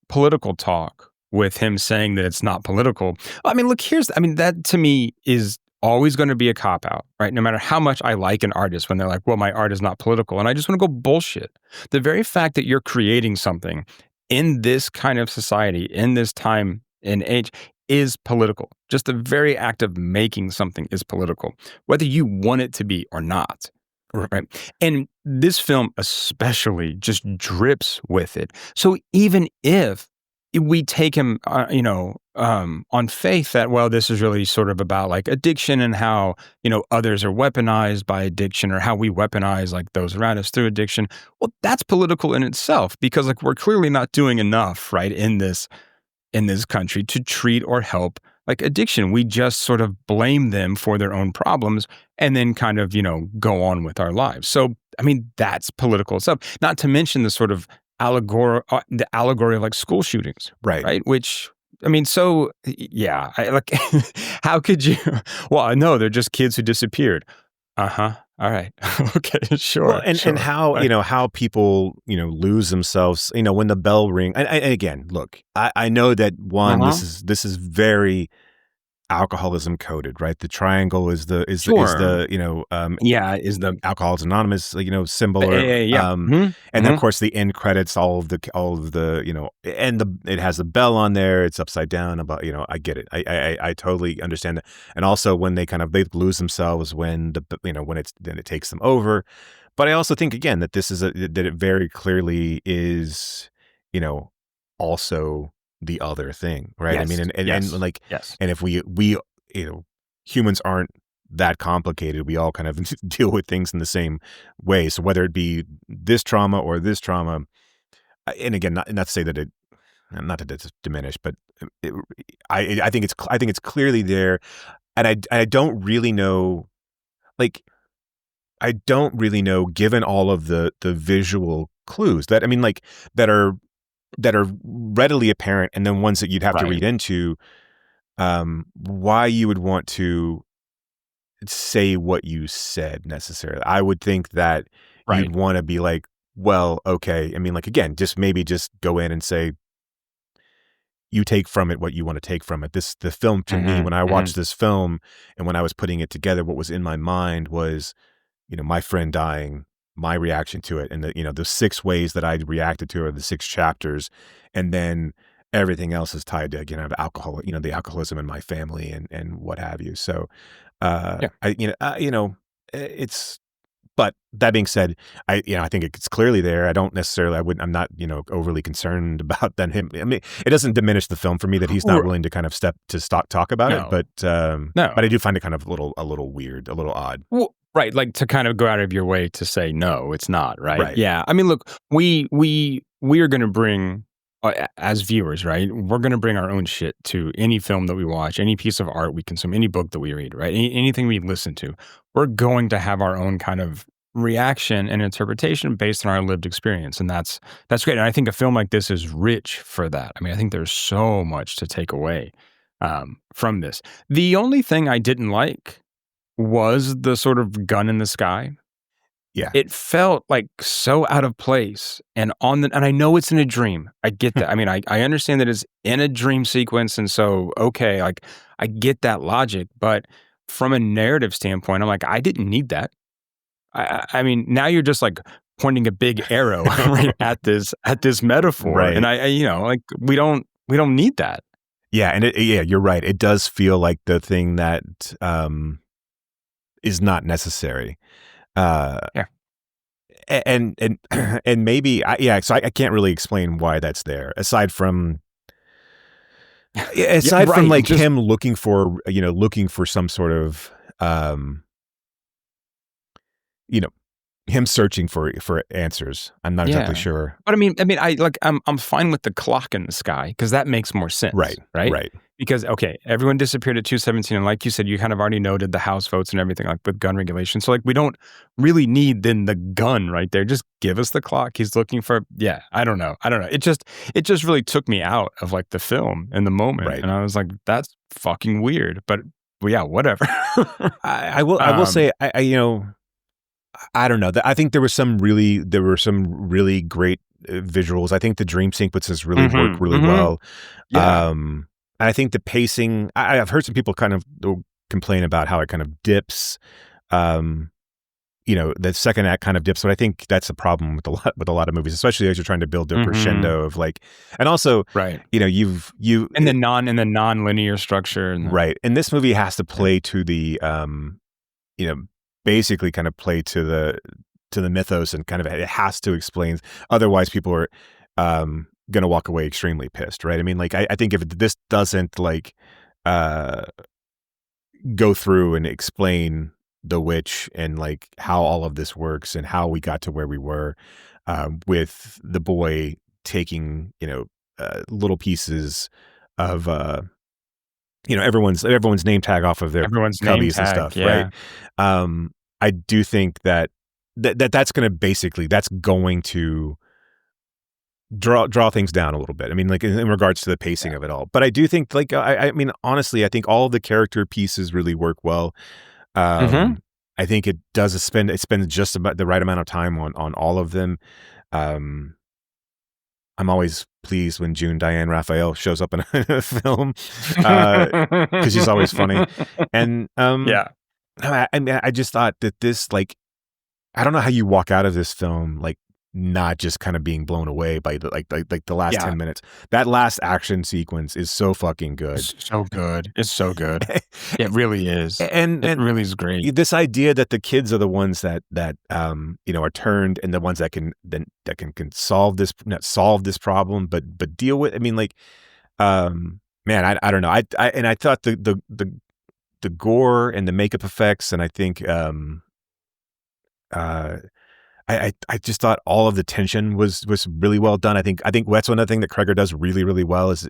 political talk with him saying that it's not political. I mean, look, that to me is always going to be a cop out, right? No matter how much I like an artist when they're like, well, my art is not political. And I just want to go bullshit. The very fact that you're creating something in this kind of society, in this time and age, is political. Just the very act of making something is political, whether you want it to be or not. Right. And this film especially just drips with it. So even if we take him, on faith that, well, this is really sort of about like addiction and how, others are weaponized by addiction, or how we weaponize like those around us through addiction. Well, that's political in itself, because like we're clearly not doing enough, right, in this country to treat or help like addiction. We just sort of blame them for their own problems and then kind of, go on with our lives. So, I mean, that's political stuff. Not to mention the sort of allegory of like school shootings. Right. Which, I mean, so yeah, how could you, well, I know they're just kids who disappeared. Uh-huh. All right. Okay. Sure. Well, and sure. how, how people, lose themselves, when the bell ring. And again, look, I know that this is very alcoholism coded, right? The triangle is the is the is the Alcoholics Anonymous symbol, or, and then of course the end credits, all of the and it has the bell on there, it's upside down. About I get it, I totally understand that. And also when they lose themselves when then it takes them over. But I also think again that that it very clearly is also the other thing, right? Yes. I mean, and yes. and if we humans aren't that complicated, we all kind of deal with things in the same way. So whether it be this trauma or this trauma, and again, not to say that not that it's diminished, but I think it's clearly there, and I don't really know, given all of the visual clues that that are readily apparent, and then ones that you'd have to read into, why you would want to say what you said necessarily. I would think that you'd want to be like, well, okay. I mean, again, just go in and say, you take from it what you want to take from it. The film to me, when I watched this film and when I was putting it together, what was in my mind was, my friend dying, my reaction to it, and the 6 ways that I reacted to it, the 6 chapters, and then everything else is tied to, again, alcohol, the alcoholism in my family and what have you. So, it's. But that being said, I think it's clearly there. I don't necessarily. I'm not overly concerned about him. I mean, it doesn't diminish the film for me that he's not willing to kind of talk about it. But no. But I do find it kind of a little weird, a little odd. Well, right, like to kind of go out of your way to say no, it's not, right? Yeah. I mean, look, we are going to bring, as viewers, right? We're going to bring our own shit to any film that we watch, any piece of art we consume, any book that we read, right? Anything we listen to. We're going to have our own kind of reaction and interpretation based on our lived experience, and that's great. And I think a film like this is rich for that. I mean, I think there's so much to take away from this. The only thing I didn't like was the sort of gun in the sky. Yeah. It felt like so out of place, and and I know it's in a dream. I get that. I mean, I understand that it's in a dream sequence, and so, okay, like I get that logic, but from a narrative standpoint, I'm like, I didn't need that. I mean, now you're just like pointing a big arrow right at this metaphor, right? And we don't need that. Yeah, and you're right. It does feel like the thing that is not necessary. And maybe so I can't really explain why that's there aside from him looking for some sort of him searching for answers. I'm not exactly sure. But I mean, I'm fine with the clock in the sky because that makes more sense. Right. Because, okay, everyone disappeared at 2:17, and like you said, you kind of already noted the House votes and everything, like with gun regulation. So, we don't really need then the gun right there. Just give us the clock. He's looking for, I don't know. It just really took me out of the film in the moment, right. And I was like, that's fucking weird. But yeah, whatever. I will say, I don't know. I think there were some really great visuals. I think the dream sequences really work really Mm-hmm. well. Yeah. And I think the pacing. I've heard some people kind of complain about how it kind of dips. The second act kind of dips, but I think that's a problem with a lot of movies, especially as you're trying to build a crescendo of like, and also, Right. and the non-linear structure, and right. And this movie has to play to the, basically kind of play to the mythos, and kind of it has to explain. Otherwise, people are going to walk away extremely pissed, right? I mean, like I think if this doesn't like go through and explain the witch and like how all of this works and how we got to where we were, with the boy taking little pieces of everyone's name tag off of their everyone's name cubbies tag, and stuff, yeah. right? I do think that's going to draw things down a little bit. I mean, like in regards to the pacing of it all. But I do think, like, I mean, honestly, I think all of the character pieces really work well. I think it does it spends just about the right amount of time on all of them. I'm always pleased when June Diane Raphael shows up in a film, because she's always funny. And I just thought that this, like, I don't know how you walk out of this film like not just kind of being blown away by the like the last 10 minutes. That last action sequence is so fucking good. It's so good. It's so good. It really is. And it really is great. This idea that the kids are the ones that are turned, and the ones that can solve this problem, but deal with. I mean, like, man, I don't know. I thought the gore and the makeup effects, and I think I just thought all of the tension was really well done. I think that's one other thing that Kreger does really, really well is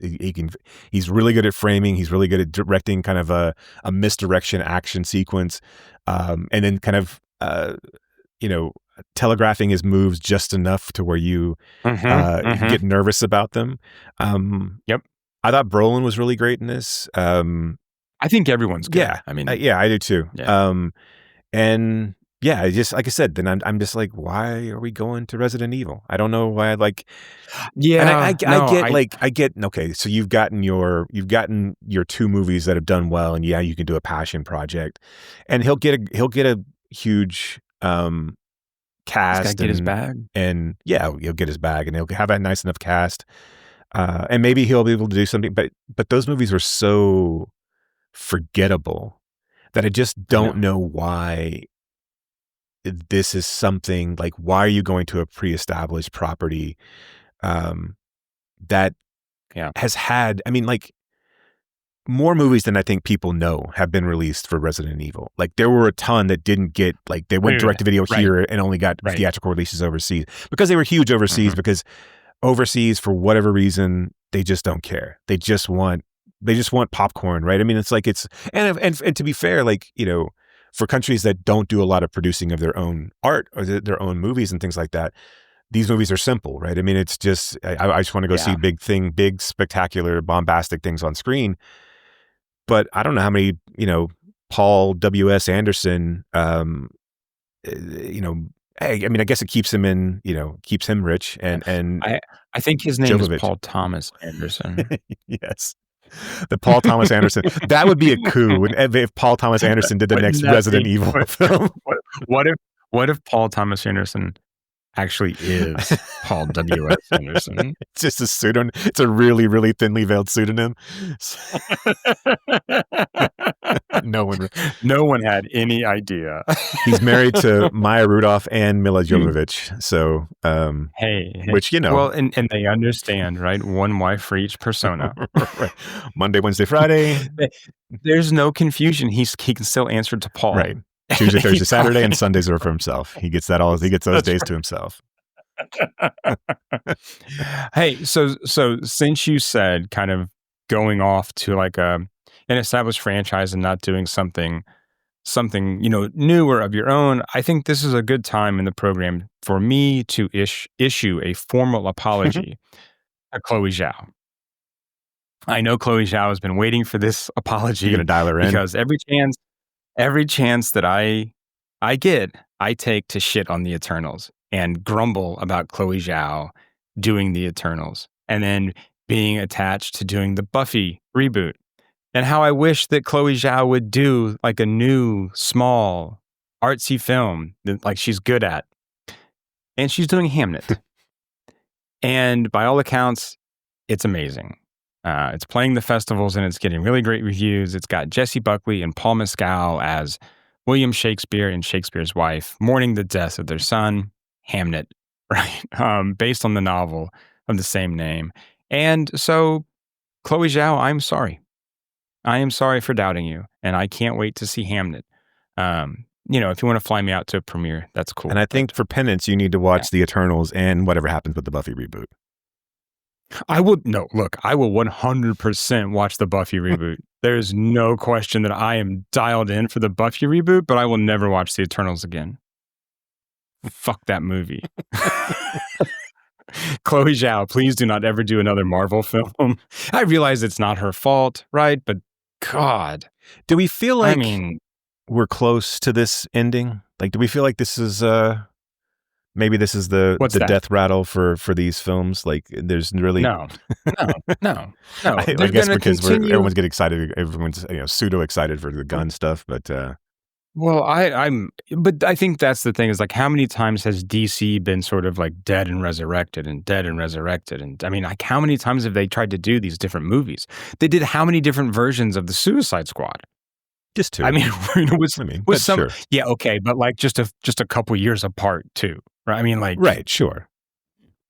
he's really good at framing. He's really good at directing kind of a misdirection action sequence, and then kind of telegraphing his moves just enough to where you get nervous about them. Yep. I thought Brolin was really great in this. I think everyone's good. Yeah. I mean, yeah, I do too. Yeah. And yeah, just like I said, then I'm just like, why are we going to Resident Evil? I don't know why. Like, yeah, and I get. Okay, so you've gotten your 2 movies that have done well, and yeah, you can do a passion project, and he'll get a huge cast. He's gotta get his bag, and yeah, he'll get his bag, and he'll have a nice enough cast, and maybe he'll be able to do something. But those movies were so forgettable that I just don't know why. This is something like, why are you going to a pre-established property that has had, I mean, like, more movies than I think people know have been released for Resident Evil. Like, there were a ton that didn't get, like, they went direct to video here and only got theatrical releases overseas because they were huge overseas, because overseas, for whatever reason, they just don't care. They just want popcorn, right? I mean, it's like, and to be fair, like, for countries that don't do a lot of producing of their own art or their own movies and things like that, these movies are simple, right? I mean, it's just, I just want to go see big, spectacular, bombastic things on screen. But I don't know how many, Paul W.S. Anderson, I mean, I guess it keeps him keeps him rich. And I think his name Jovovich. is Paul Thomas Anderson. Yes. The Paul Thomas Anderson. That would be a coup if Paul Thomas Anderson did the next Resident Evil film. What if Paul Thomas Anderson actually is Paul W.S. Anderson? It's just a pseudonym. It's a really, really thinly veiled pseudonym. No one had any idea. He's married to Maya Rudolph and Mila Jovovich. So, hey, which, well, and they understand, right? One wife for each persona. Right. Monday, Wednesday, Friday. There's no confusion. He can still answer to Paul. Right. Tuesday, Thursday, Saturday, and Sundays are for himself. He gets those days to himself. Hey, so since you said kind of going off to like an established franchise and not doing something newer of your own, I think this is a good time in the program for me to issue a formal apology to Chloe Zhao. I know Chloe Zhao has been waiting for this apology. You're gonna dial her in because every chance that I get, I take to shit on the Eternals and grumble about Chloe Zhao doing the Eternals and then being attached to doing the Buffy reboot. And how I wish that Chloe Zhao would do like a new, small, artsy film that like she's good at. And she's doing Hamnet. And by all accounts, it's amazing. It's playing the festivals and it's getting really great reviews. It's got Jesse Buckley and Paul Mescal as William Shakespeare and Shakespeare's wife mourning the death of their son, Hamnet, right? Based on the novel of the same name. And so, Chloe Zhao, I'm sorry. I am sorry for doubting you, and I can't wait to see Hamnet. If you want to fly me out to a premiere, that's cool. And I think for penance, you need to watch The Eternals and whatever happens with the Buffy reboot. I will 100% watch the Buffy reboot. There's no question that I am dialed in for the Buffy reboot, but I will never watch The Eternals again. Fuck that movie. Chloe Zhao, please do not ever do another Marvel film. I realize it's not her fault, right? But God. Do we feel like we're close to this ending? Like, do we feel like this is maybe this is the death rattle for these films? Like, there's really no. I guess because everyone's getting excited, everyone's pseudo excited for the gun stuff, but well, but I think that's the thing is like, how many times has DC been sort of like dead and resurrected and dead and resurrected? And I mean, like, how many times have they tried to do these different movies? They did how many different versions of the Suicide Squad? Just two. I mean, with some, sure. Yeah, okay, but like just a couple years apart too, right? I mean, like, right, sure,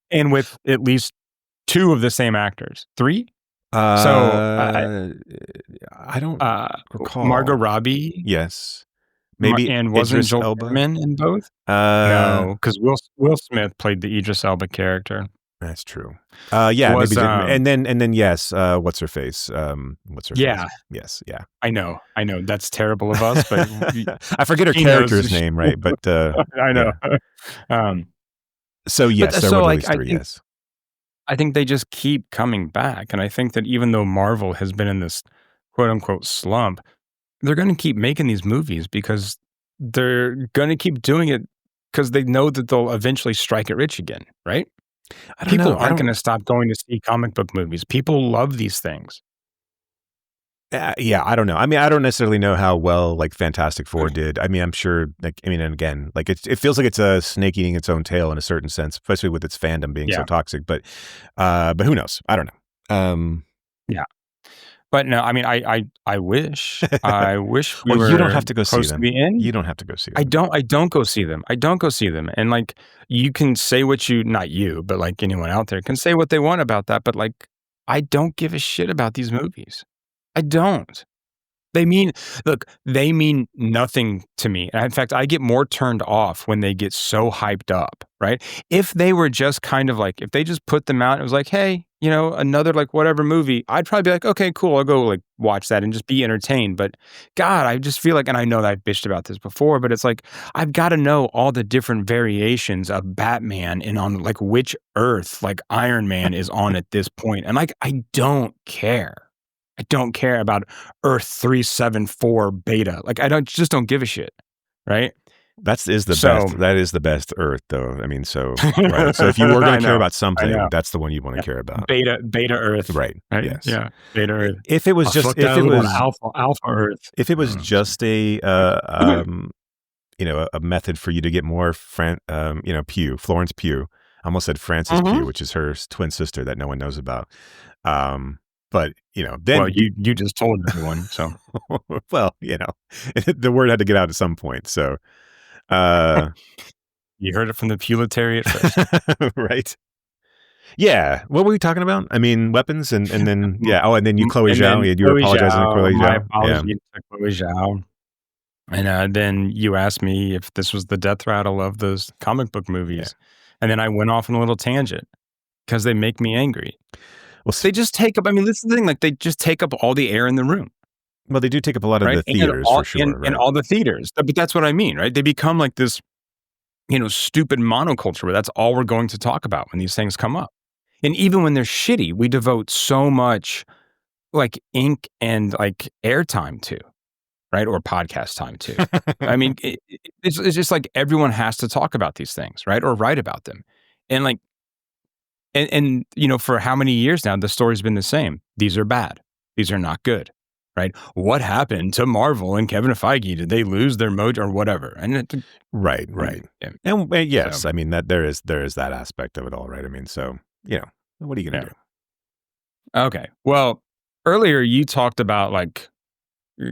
and with at least two of the same actors, 3. I don't recall. Margot Robbie, yes. Maybe and wasn't Idris Joel Elba Berman in both? No, because Will Smith played the Idris Elba character. That's true. Yeah, maybe and then yes, what's her face? What's her face? Yes, yeah. I know. That's terrible of us, but I forget her character's name, right? But I know. Yeah. So yes, there were at least 3. Yes, I think they just keep coming back, and I think that even though Marvel has been in this quote unquote slump, they're going to keep making these movies because they're going to keep doing it because they know that they'll eventually strike it rich again, right? People aren't going to stop going to see comic book movies. People love these things. Yeah, I don't know. I mean, I don't necessarily know how well like Fantastic Four did. I mean, I'm sure. And again, like it feels like it's a snake eating its own tail in a certain sense, especially with its fandom being so toxic. But who knows? I don't know. Yeah. But no, I mean, I wish we were. You don't have to go see close them. To the end. You don't have to go see them. I don't go see them. And like, you can say not you, but like anyone out there can say what they want about that. But like, I don't give a shit about these movies. I don't. They mean nothing to me. In fact, I get more turned off when they get so hyped up, right? If they were just kind of like, if they just put them out, it was like, hey, another like whatever movie, I'd probably be like, okay, cool, I'll go like watch that and just be entertained. But God, I just feel like, and I know that I've bitched about this before, but it's like, I've got to know all the different variations of Batman and on like which Earth like Iron Man is on at this point. And like, I don't care. I don't care about Earth 374 beta. Like, just don't give a shit, right? That is the best Earth, though. I mean, right. So if you were going to care about something, that's the one you want to care about. Beta Earth, right? Yes, yeah, Beta Earth. If it was Alpha Earth, if it was just a method for you to get more Florence Pugh. I almost said Frances Pugh, which is her twin sister that no one knows about. But then you just told everyone. So well, the word had to get out at some point. So you heard it from the proletariat first, right? Yeah. What were we talking about? I mean, weapons and then and then you, Chloe Zhao. You were apologizing to Chloe Zhao. My apology to Chloe Zhao. And then you asked me if this was the death rattle of those comic book movies, and then I went off on a little tangent because they make me angry. Well, they just take up. I mean, this is the thing. Like, they just take up all the air in the room. Well, they do take up a lot of the theaters for sure, right? And all the theaters. But that's what I mean, right? They become like this, stupid monoculture where that's all we're going to talk about when these things come up. And even when they're shitty, we devote so much like ink and like airtime to, right? Or podcast time to. I mean, it's just like everyone has to talk about these things, right? Or write about them. And like, And for how many years now, the story's been the same. These are bad. These are not good. Right? What happened to Marvel and Kevin Feige? Did they lose their mojo or whatever? And Right. yeah. And yes, So- I mean that there is that aspect of it all, right? I mean, so what are you gonna do? Okay. Well, earlier you talked about like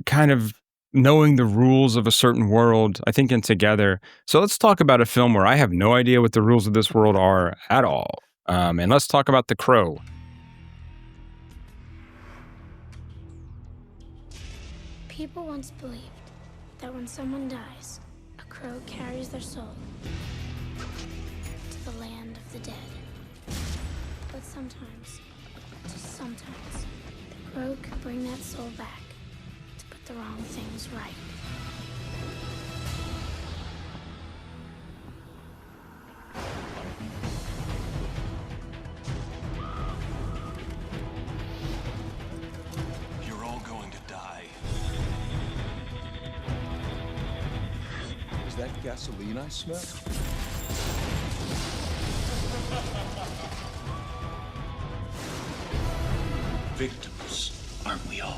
kind of knowing the rules of a certain world, I think, in Together. So let's talk about a film where I have no idea what the rules of this world are at all. And let's talk about The Crow. People once believed that when someone dies, a crow carries their soul to the land of the dead. But sometimes, just sometimes, the crow could bring that soul back to put the wrong things right. You're all going to die. Is that gasoline I smell? Victims, aren't we all?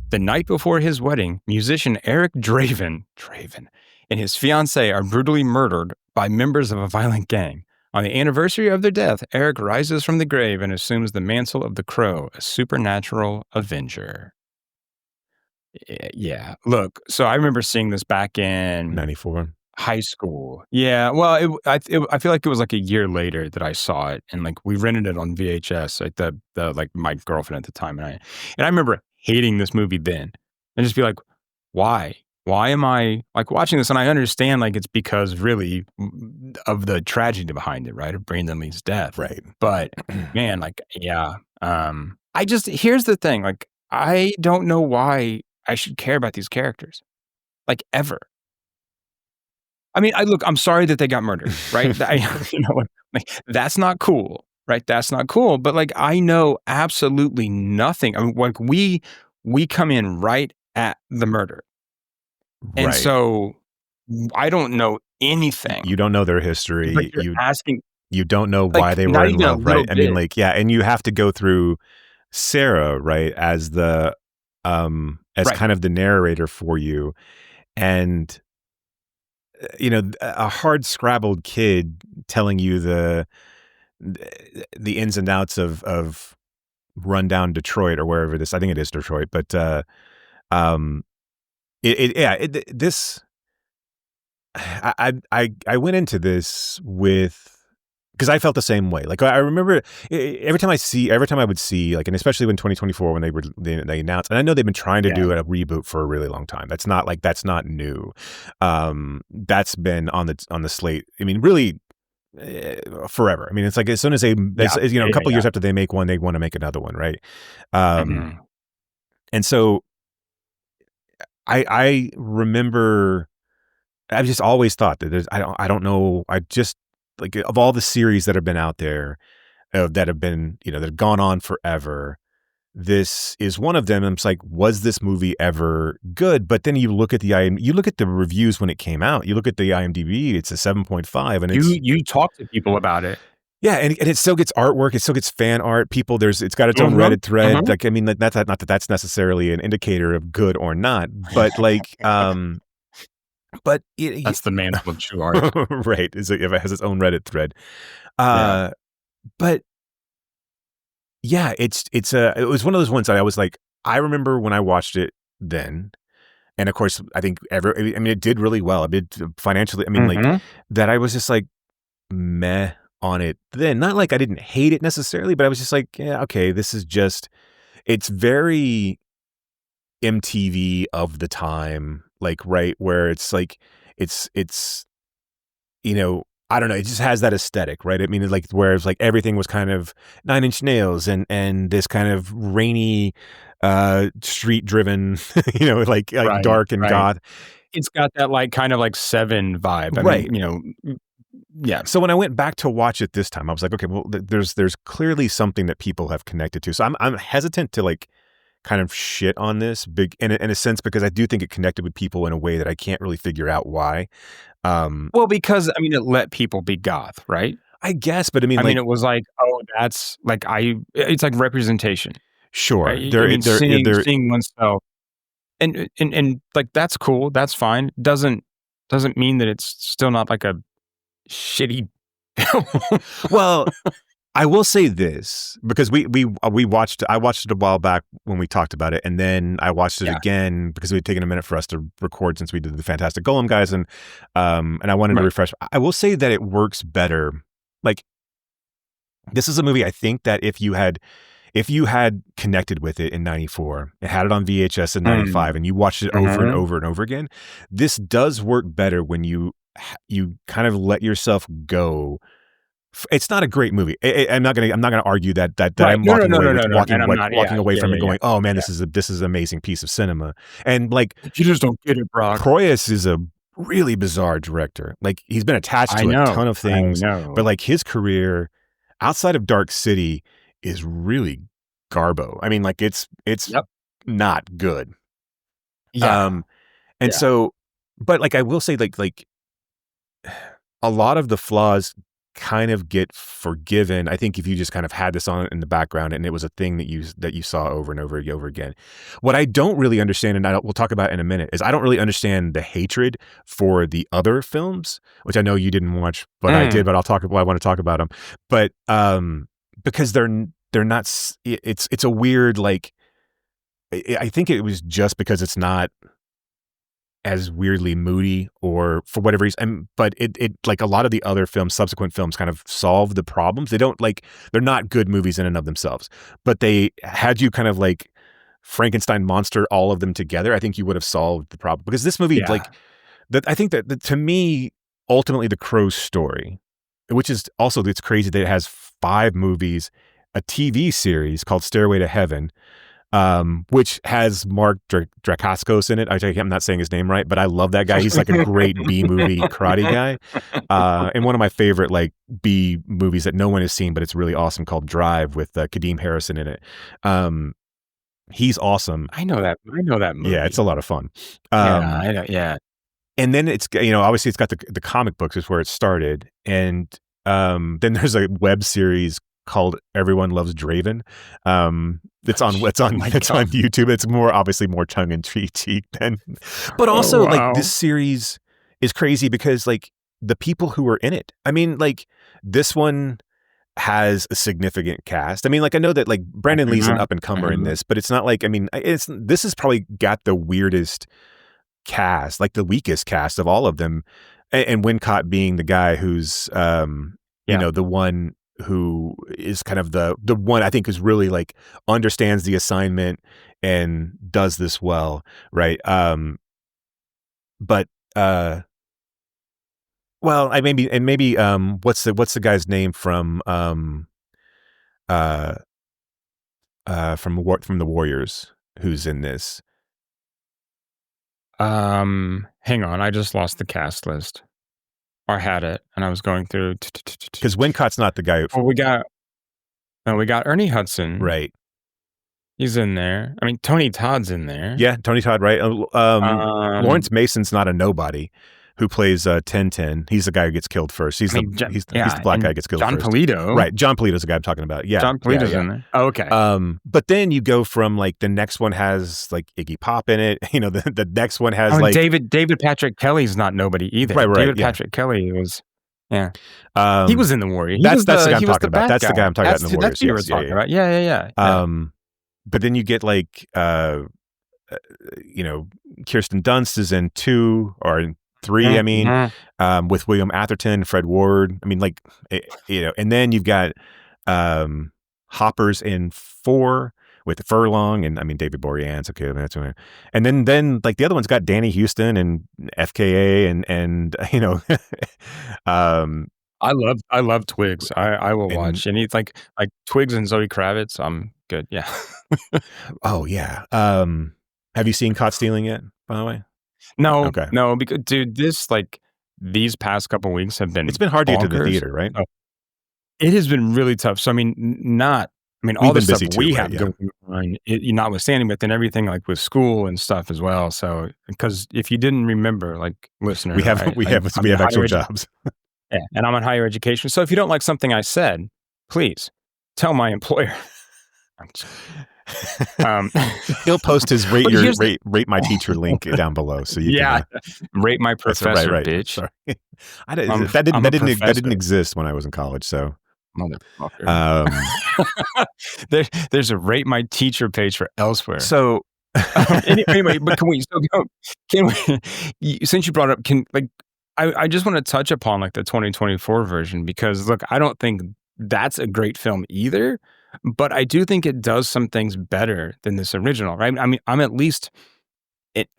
The night before his wedding, musician Eric Draven and his fiancée are brutally murdered by members of a violent gang. On the anniversary of their death, Eric rises from the grave and assumes the mantle of the Crow, a supernatural avenger. Yeah. Look, so I remember seeing this back in 94. high school. Yeah. Well, I feel like it was like a year later that I saw it, and like we rented it on VHS. Like the like my girlfriend at the time, and I remember hating this movie then, and just be like, why? Why am I like watching this? And I understand like it's because really of the tragedy behind it, right? Of Brandon Lee's death, Right. But man, like yeah. I just here's the thing, like I don't know why I should care about these characters, like ever. I mean, I'm sorry that they got murdered, right? Like, that's not cool, right? That's not cool. But like, I know absolutely nothing. I mean, like we come in right at the murder, and Right. so I don't know anything. You don't know their history. But you're asking. You don't know Like, why they not were in even a love, right? little I mean, bit. like, yeah, and you have to go through Sarah, right, as the as Right. kind of the narrator for you, and a hard scrabbled kid telling you the ins and outs of rundown Detroit or wherever it is. I think it is Detroit, but this I went into this with, because I felt the same way. Like I remember every time I would see, like, and especially when 2024 when they announced, and I know they've been trying to do a reboot for a really long time. That's not new. That's been on the slate. I mean, really forever. I mean, it's like as soon as a couple years after they make one, they want to make another one, right? And so I remember I've just always thought that I don't know. I just, like, of all the series that have been out there, that have been, that have gone on forever, this is one of them. And it's like, was this movie ever good? But then you look at the reviews when it came out. You look at the IMDb, it's a 7.5, and You talk to people about it. yeah, and it still gets artwork. It still gets fan art. It's got its own Reddit thread. Like, I mean, not that that's necessarily an indicator of good or not, but like, but That's the mantle of true art, right? If it has its own Reddit thread, but yeah, it was one of those ones that I was like, I remember when I watched it then, and of course, I think it did really well. It did financially. I mean, like that. I was just like meh on it then. Not like I didn't hate it necessarily, but I was just like, yeah, okay, this is just. It's very MTV of the time, like, right, where it's like it's I don't know. It just has that aesthetic, right? I mean, like whereas like everything was kind of Nine Inch Nails and this kind of rainy, street driven, like Right, dark and right. goth. It's got that like kind of like Seven vibe. I Right. mean, yeah. So when I went back to watch it this time, I was like, okay, well, there's clearly something that people have connected to. So I'm hesitant to like kind of shit on this big in a sense because I do think it connected with people in a way that I can't really figure out why. Well, because I mean, it let people be goth, right? I guess, but I mean, I like, mean, it was like, oh, that's like it's like representation, sure, right? I mean, seeing oneself, and like that's cool, that's fine. Doesn't mean that it's still not like a shitty film. well, I will say this because we watched. I watched it a while back when we talked about it, and then I watched it again because we had taken a minute for us to record since we did the Fantastic Golem guys, and I wanted to refresh. I will say that it works better. Like, this is a movie I think that if you had connected with it in '94, it had it on VHS in '95, and you watched it over and over and over again, this does work better when you kind of let yourself go. It's not a great movie. I'm not gonna argue that Right. I'm walking No, walking away from it going, oh man, yeah. this is an amazing piece of cinema. And like, You just don't get it, Brock. Proyas is a really bizarre director. Like, he's been attached to a ton of things, but like his career outside of Dark City is really garbo. I mean, like it's not good. Yeah. And so, but like I will say, like a lot of the flaws kind of get forgiven. I think if you just kind of had this on in the background and it was a thing that you saw over and over again. What I don't really understand, and we'll talk about in a minute, is I don't really understand the hatred for the other films, which I know you didn't watch, but I did. But I want to talk about them. But because they're not. It's a weird, like, I think it was just because it's not as weirdly moody or for whatever reason, but it like a lot of the other films, subsequent films, kind of solve the problems. They don't, like, they're not good movies in and of themselves, but they had you kind of like Frankenstein monster all of them together. I think you would have solved the problem, because this movie, like, that I think that to me, ultimately, The Crow's story, which is also, it's crazy that it has 5 movies, a TV series called Stairway to Heaven, which has Mark Dacascos in it. I'm not saying his name right, but I love that guy. He's like a great B movie karate guy. And one of my favorite like B movies that no one has seen, but it's really awesome, called Drive, with Kadeem Harrison in it. He's awesome. I know that movie. Yeah, it's a lot of fun. I know. Yeah. And then it's, obviously it's got the comic books is where it started. And then there's a web series called Everyone Loves Draven. It's on YouTube. It's obviously more tongue in cheek than, but also like this series is crazy because like the people who are in it. I mean, like, this one has a significant cast. I mean, like, I know that like Brandon Lee's an up and comer in this, but it's not like, I mean, this has probably got the weirdest cast, like the weakest cast of all of them, and Wincott being the guy who's the one who is kind of the one I think is really like understands the assignment and does this well, right? But well, maybe what's the guy's name from the Warriors who's in this? Hang on, I just lost the cast list. I had it, and I was going through because Wincott's not the guy. Well, we got Ernie Hudson, right? He's in there. I mean, Tony Todd's in there. Yeah, Tony Todd, right? Lawrence Mason's not a nobody who plays 1010. He's the guy who gets killed first. He's the black guy who gets killed first. John Polito. Right. John Polito's the guy I'm talking about. Yeah. John Polito's in there. Oh, okay. But then you go from like the next one has like Iggy Pop in it. The next one has like David Patrick Kelly's not nobody either. Right. David Patrick Kelly was he was in the Warriors. That's the guy I'm talking about. That's the guy I'm talking about in the Warriors. That's who you were talking about. Yeah. But then you get like Kirsten Dunst is in 2 or in 3, I mean, with William Atherton, Fred Ward. I mean, like, and then you've got Hoppers in 4 with Furlong, and I mean David Boreanaz. Okay, that's right. And then like the other one's got Danny Houston and FKA and I love Twigs. I will And watch any like Twigs and Zoe Kravitz. I'm good. Yeah. oh yeah. Have you seen Caught Stealing yet, by the way? No, Okay. no, because dude, these past couple weeks have It's been been hard to get to the bonkers. theater, right? So it has been really tough. So I mean, all We've the been stuff busy too, we right? have Yeah. going on, notwithstanding, but then everything like with school and stuff as well. So because if you didn't remember, like listener, We have I'm we in have actual higher jobs. yeah, and I'm in higher education. So if you don't like something I said, please tell my employer. I'm just- um, He'll post his but here's the, rate my teacher link down below, so you yeah, can. rate my That's professor, right. bitch. Sorry, I'm that I'm a didn't professor, exist when I was in college. So, motherfucker. There's a rate my teacher page for elsewhere. so Anyway, but can we, since you brought up, I just want to touch upon like the 2024 version because look, I don't think that's a great film either, but I do think it does some things better than this original, right? I mean, I'm at least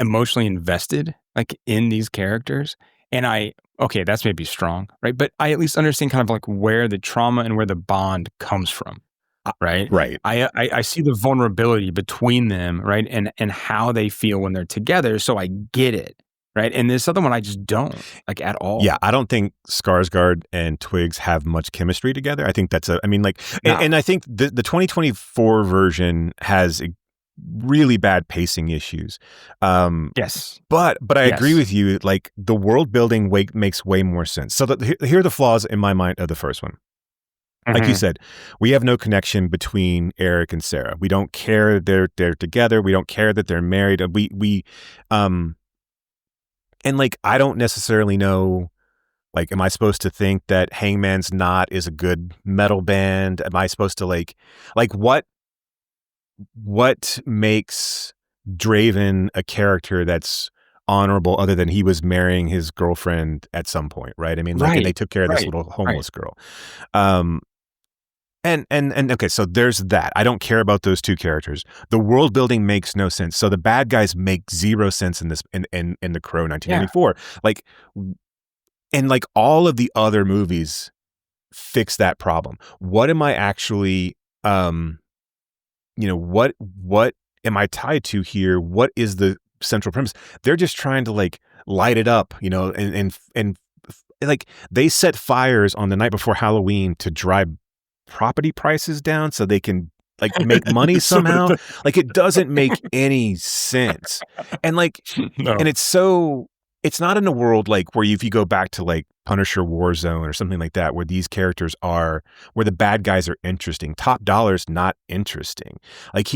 emotionally invested like in these characters, and okay, that's maybe strong, right? But I at least understand kind of like where the trauma and where the bond comes from. Right. right. I see the vulnerability between them, right, and how they feel when they're together. So I get it, right. And this other one, I just don't like at all. Yeah, I don't think Skarsgård and Twigs have much chemistry together. I think that's I mean, like, No. and I think the 2024 version has really bad pacing issues. Yes, but I Yes. agree with you. Like the world building makes way more sense. So here are the flaws in my mind of the first one. Like you said, we have no connection between Eric and Sarah. We don't care they're together. We don't care that they're married. And like I don't necessarily know. Like, am I supposed to think that Hangman's Knot is a good metal band? Am I supposed to like what makes Draven a character that's honorable other than he was marrying his girlfriend at some point, right? I mean, like, and they took care of this little homeless girl. And okay, so there's that. I don't care about those two characters. The world building makes no sense. So the bad guys make zero sense in this in The Crow 1994. Like, and like all of the other movies fix that problem. What am I actually what am I tied to here? What is the central premise? They're just trying to like light it up, and like they set fires on the night before Halloween to drive property prices down so they can like make money somehow. Like it doesn't make any sense. And like, and it's not in a world like where if you go back to like Punisher Warzone or something like that, where these characters are, where the bad guys are interesting. Top Dollar's not interesting. Like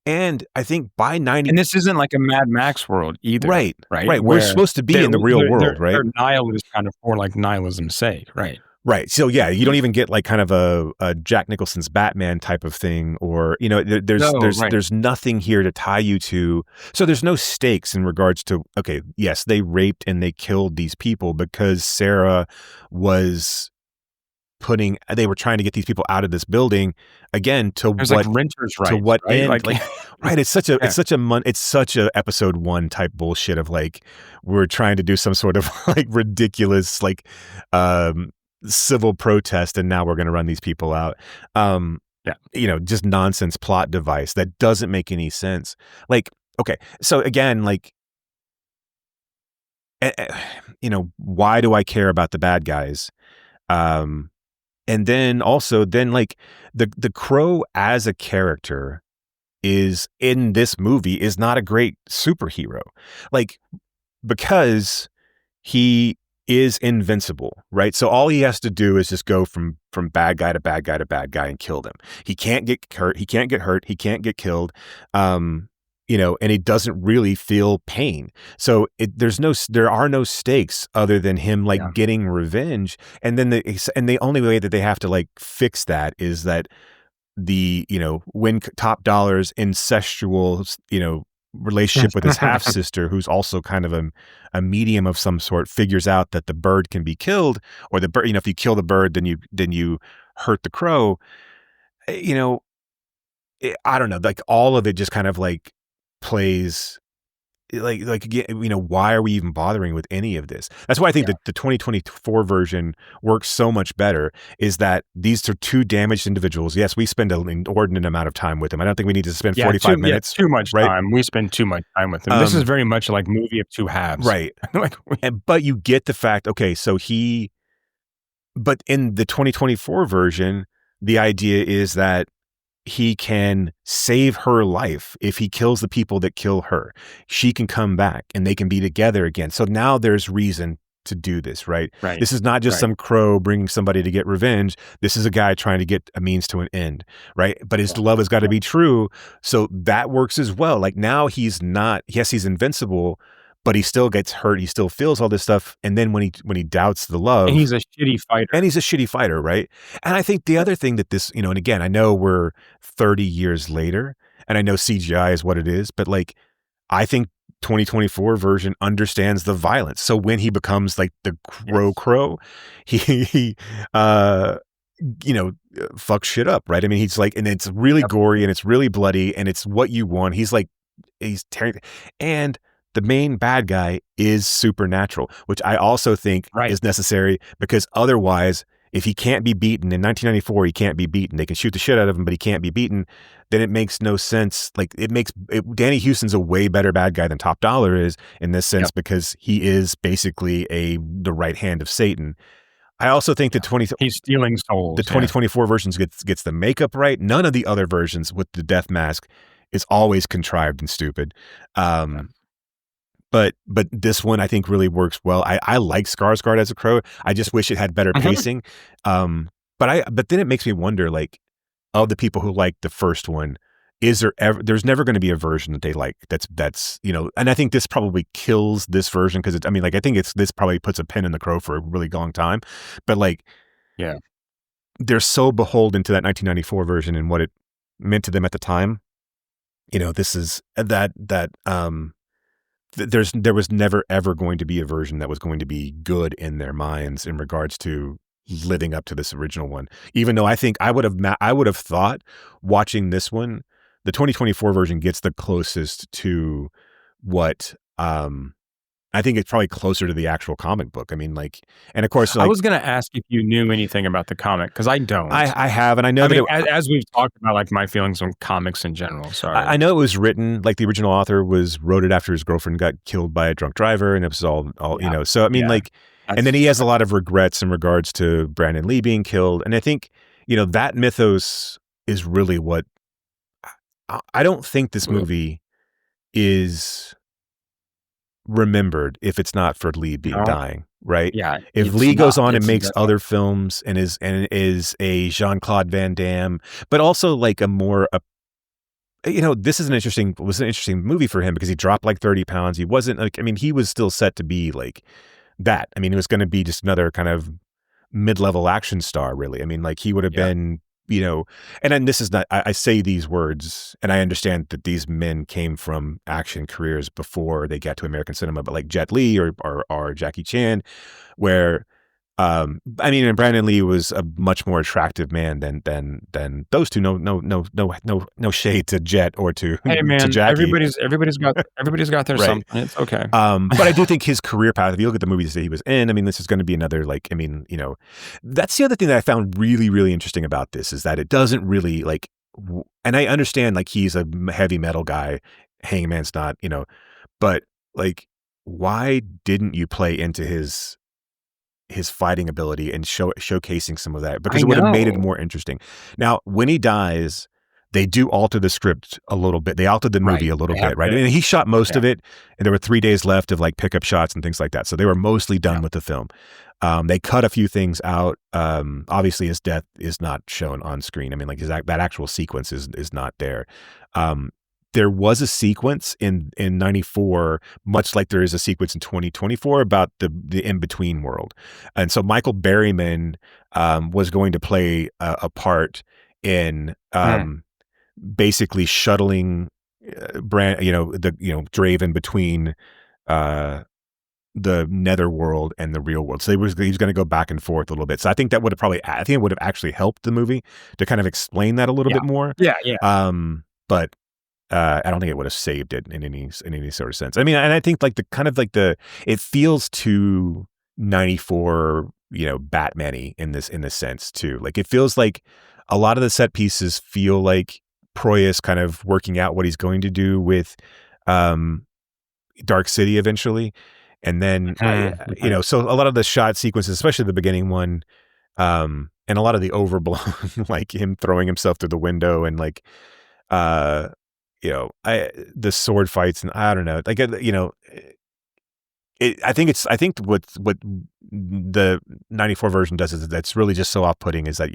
and I think by 90, and this isn't like a Mad Max world either, right. We're supposed to be in the real world, right? They're nihilist kind of for like nihilism's sake, right? Right. So yeah, you don't even get like kind of a Jack Nicholson's Batman type of thing, or there's nothing here to tie you to. So there's no stakes in regards to, okay, yes, they raped and they killed these people because Sarah was they were trying to get these people out of this building again to There's what like renters rights, to what right? end? Like right. It's such a episode 1 type bullshit of like we're trying to do some sort of like ridiculous like civil protest and now we're going to run these people out. Just nonsense plot device that doesn't make any sense. Like, okay, so again, like, why do I care about the bad guys? And then also like the Crow as a character is in this movie is not a great superhero, like because he is invincible, right? So all he has to do is just go from bad guy to bad guy to bad guy and kill them. He can't get hurt. He can't get killed. And he doesn't really feel pain. So there are no stakes other than him like getting revenge. And then the only way that they have to like fix that is that when Top Dollar's incestual, relationship with his half sister, who's also kind of a medium of some sort, figures out that the bird can be killed, or the bird, if you kill the bird, then you hurt the crow. I don't know, like all of it just kind of like plays why are we even bothering with any of this? That's why I think that the 2024 version works so much better, is that these are two damaged individuals. Yes, we spend an inordinate amount of time with them. I don't think we need to spend 45 minutes. Too much right? time. We spend too much time with them. This is very much like movie of two halves. Right. But you get the fact, okay, but in the 2024 version, the idea is that he can save her life. If he kills the people that kill her, she can come back and they can be together again. So now there's reason to do this, right? This is not just some crow bringing somebody to get revenge. This is a guy trying to get a means to an end, right? But his love has got to be true. So that works as well. Like now he's invincible, but he still gets hurt. He still feels all this stuff. And then when he doubts the love, and he's a shitty fighter. Right? And I think the other thing that this, and again, I know we're 30 years later and I know CGI is what it is, but like, I think 2024 version understands the violence. So when he becomes like the crow, he fucks shit up, right? I mean, he's like, and it's really gory and it's really bloody and it's what you want. He's tearing, and the main bad guy is supernatural, which I also think is necessary, because otherwise, if he can't be beaten in 1994, he can't be beaten. They can shoot the shit out of him, but he can't be beaten. Then it makes no sense. Like Danny Houston's a way better bad guy than Top Dollar is in this sense, because he is basically the right hand of Satan. I also think he's stealing souls. The 2024 versions gets the makeup right. None of the other versions with the death mask is always contrived and stupid. But this one I think really works well. I like Skarsgård as a crow. I just wish it had better pacing. But then it makes me wonder, like, of the people who like the first one, there's never going to be a version that they like that's and I think this probably kills this version, because I think this probably puts a pin in the crow for a really long time. But like, they're so beholden to that 1994 version and what it meant to them at the time. This is there was never ever going to be a version that was going to be good in their minds in regards to living up to this original one. Even though I think I would have thought, watching this one, the 2024 version gets the closest to what I think it's probably closer to the actual comic book. I mean, like, and of course, like, I was going to ask if you knew anything about the comic, because I don't. I have, and I know as we've talked about, like, my feelings on comics in general. Sorry, I know it was written, like, the original author wrote it after his girlfriend got killed by a drunk driver, and it was all So I mean, like, and then he has a lot of regrets in regards to Brandon Lee being killed, and I think that mythos is really what I don't think this movie is remembered if it's not for Lee dying, right? Yeah. If Lee goes on and makes other films and is a Jean-Claude Van Damme, but also like this was an interesting movie for him, because he dropped like 30 pounds. He wasn't like, he was still set to be like that. It was going to be just another kind of mid-level action star, really. Like, he would have been, and then this is not, I say these words and I understand that these men came from action careers before they got to American cinema, but like Jet Li or Jackie Chan, where, and Brandon Lee was a much more attractive man than those two. No shade to Jet or to, hey man, to Jackie. Everybody's got their something. It's okay. But I do think his career path, if you look at the movies that he was in, this is going to be another, like, that's the other thing that I found really, really interesting about this, is that it doesn't really, like, and I understand, like, he's a heavy metal guy, Hangman's not, but like, why didn't you play into his fighting ability and showcasing some of that? Because it would have made it more interesting. Now, when he dies, they do alter the script a little bit. They altered the movie a little bit, right? And he shot most of it, and there were 3 days left of like pickup shots and things like that. So they were mostly done with the film. They cut a few things out. Obviously, his death is not shown on screen. Like, that actual sequence is not there. There was a sequence in 94, much like there is a sequence in 2024 about the in-between world. And so Michael Berryman was going to play a part in basically shuttling Draven between the netherworld and the real world. So he's going to go back and forth a little bit. So I think that would have actually helped the movie to kind of explain that a little bit more. Yeah. But I don't think it would have saved it in any sort of sense. I mean, and I think like it feels too 94, Batman-y in this sense too. Like it feels like a lot of the set pieces feel like Proyas kind of working out what he's going to do with Dark City eventually. And then, so a lot of the shot sequences, especially the beginning one, and a lot of the overblown, like him throwing himself through the window and like, the sword fights and I don't know, like, I think what the 94 version does is that's really just so off-putting is that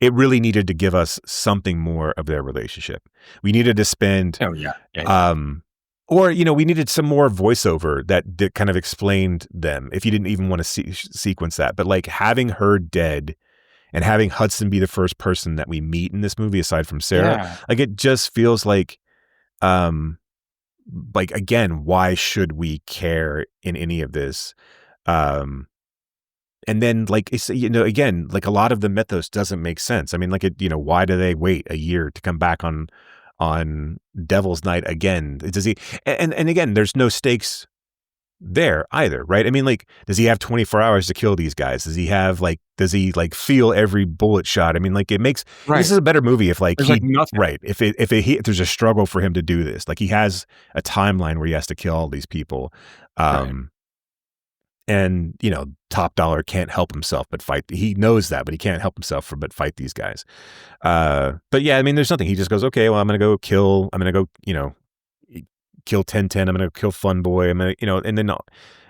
it really needed to give us something more of their relationship. We needed to spend, or, we needed some more voiceover that kind of explained them if you didn't even want to sequence that. But like having her dead and having Hudson be the first person that we meet in this movie, aside from Sarah, like it just feels like again, why should we care in any of this? And then like, it's, again, like a lot of the mythos doesn't make sense. I mean, like why do they wait a year to come back on Devil's Night again? Does he, and again, there's no stakes there either, right? I mean, like, does he have 24 hours to kill these guys? Does he feel every bullet shot? I mean, like it makes, this is a better movie if like, there's like nothing. Right. If there's a struggle for him to do this, like he has a timeline where he has to kill all these people. And Top Dollar can't help himself but fight. He knows that, but he can't help himself but fight these guys. But yeah, I mean, there's nothing. He just goes, okay, well, I'm going to go kill 1010. I'm going to kill Fun Boy. I'm going to, and then,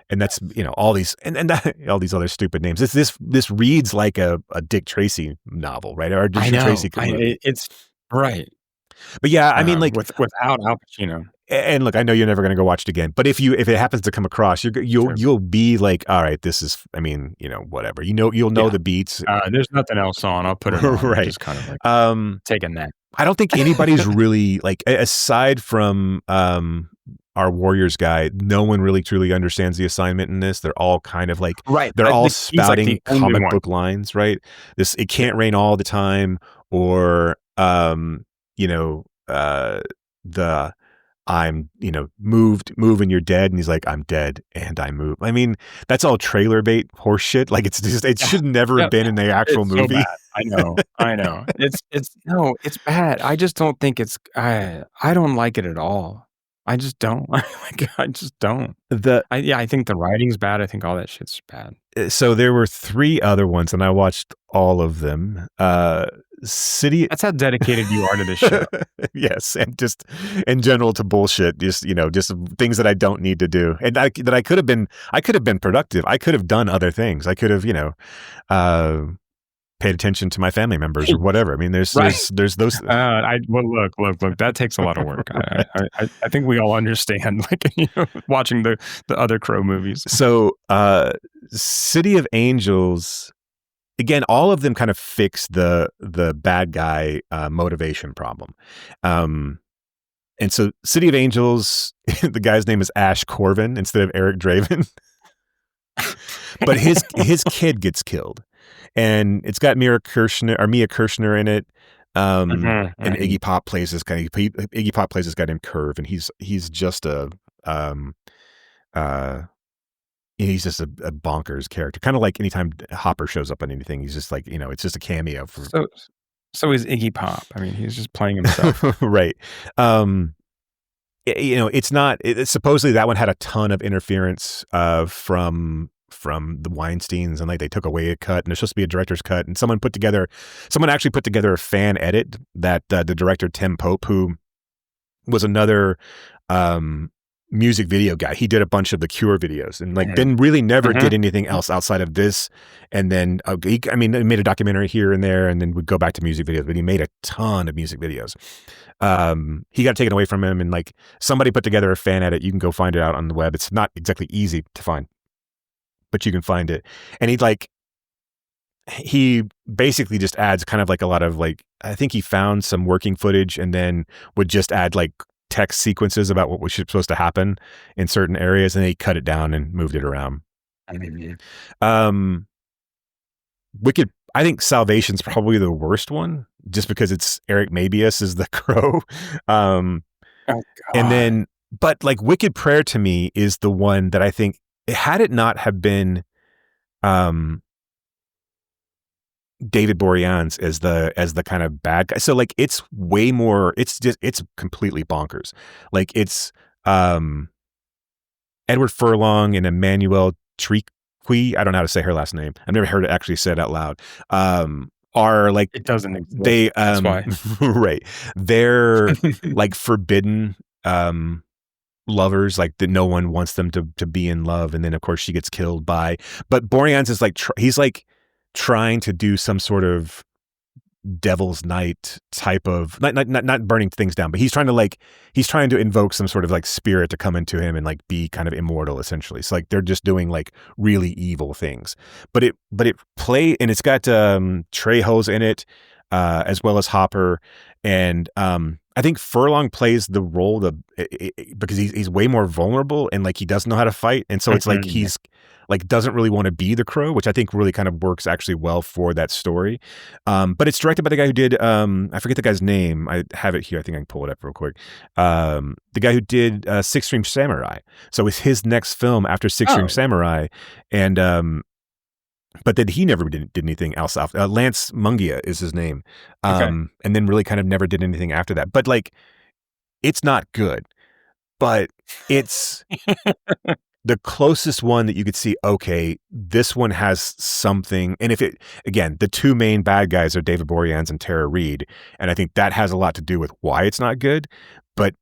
and that's, all these, and all these other stupid names. This reads like a Dick Tracy novel, right? Or a Dick Tracy movie. It's right. But yeah, I mean, like without Al Pacino. And look, I know you're never going to go watch it again, but if it happens to come across, you'll be like, all right, this is, I mean, whatever, you'll know the beats. There's nothing else on. I'll put it on. Right. Just kind of like taking that. I don't think anybody's really like, aside from our Warriors guy, no one really truly understands the assignment in this. They're all kind of like, they're all spouting like comic book lines, right? It can't rain all the time, or the I'm, move and you're dead. And he's like, I'm dead and I move. I mean, that's all trailer bait horse shit. Like it should never have been in the actual movie. So I know. It's bad. I just don't think I don't like it at all. I just don't. I just don't. I think the writing's bad. I think all that shit's bad. So there were 3 other ones and I watched all of them. City. That's how dedicated you are to this show. Yes, and just in general to bullshit. Just just things that I don't need to do, and I could have been productive. I could have done other things. I could have paid attention to my family members or whatever. I mean, there's those. Look. That takes a lot of work. I think we all understand. Like watching the other Crow movies. So, City of Angels. Again, all of them kind of fix the bad guy motivation problem. And so City of Angels, the guy's name is Ash Corvin instead of Eric Draven. But his kid gets killed. And it's got Mia Kirshner in it. And Iggy Pop plays this guy. Iggy Pop plays this guy named Curve, and he's just a he's just a bonkers character. Kind of like anytime Hopper shows up on anything, he's just like, it's just a cameo. So is Iggy Pop. I mean, he's just playing himself. Right. It's not, supposedly that one had a ton of interference from the Weinsteins, and like they took away a cut, and there's supposed to be a director's cut, and someone actually put together a fan edit that the director Tim Pope, who was another music video guy. He did a bunch of the Cure videos and like then really never did anything else outside of this. And then he made a documentary here and there and then would go back to music videos, but he made a ton of music videos. He got taken away from him, and like somebody put together a fan edit. You can go find it out on the web. It's not exactly easy to find, but you can find it. And he basically just adds kind of like a lot of like, I think he found some working footage and then would just add like text sequences about what was supposed to happen in certain areas, and they cut it down and moved it around. Wicked. I think Salvation's probably the worst one, just because it's Eric Mabius is the Crow. Oh And God. then, but like Wicked Prayer to me is the one that I think, had it not have been um David Boreanaz as the kind of bad guy. So like it's way more, it's completely bonkers. Like it's Edward Furlong and Emmanuel Triqui, I don't know how to say her last name. I've never heard it actually said out loud. Are like, It doesn't exist. they That's why. right. They're like forbidden lovers, like that no one wants them to be in love, and then of course she gets killed by, but Boreanaz is like he's like trying to do some sort of devil's night type of, not burning things down, but he's trying to invoke some sort of like spirit to come into him and like be kind of immortal essentially. So like they're just doing like really evil things, but it and it's got Trejo's in it, as well as Hopper, and I think Furlong plays the role because he's way more vulnerable and like he doesn't know how to fight, and so it's like he's like doesn't really want to be the Crow, which I think really kind of works actually well for that story. But it's directed by the guy who did I forget the guy's name. I have it here. I think I can pull it up real quick. The guy who did Six String Samurai. So it's his next film after Six String Samurai, and but then he never did anything else. Lance Mungia is his name, and then really kind of never did anything after that. But like, it's not good, but it's the closest one that you could see. Okay, this one has something. And if it, again, the two main bad guys are David Boreanaz and Tara Reid, and I think that has a lot to do with why it's not good. But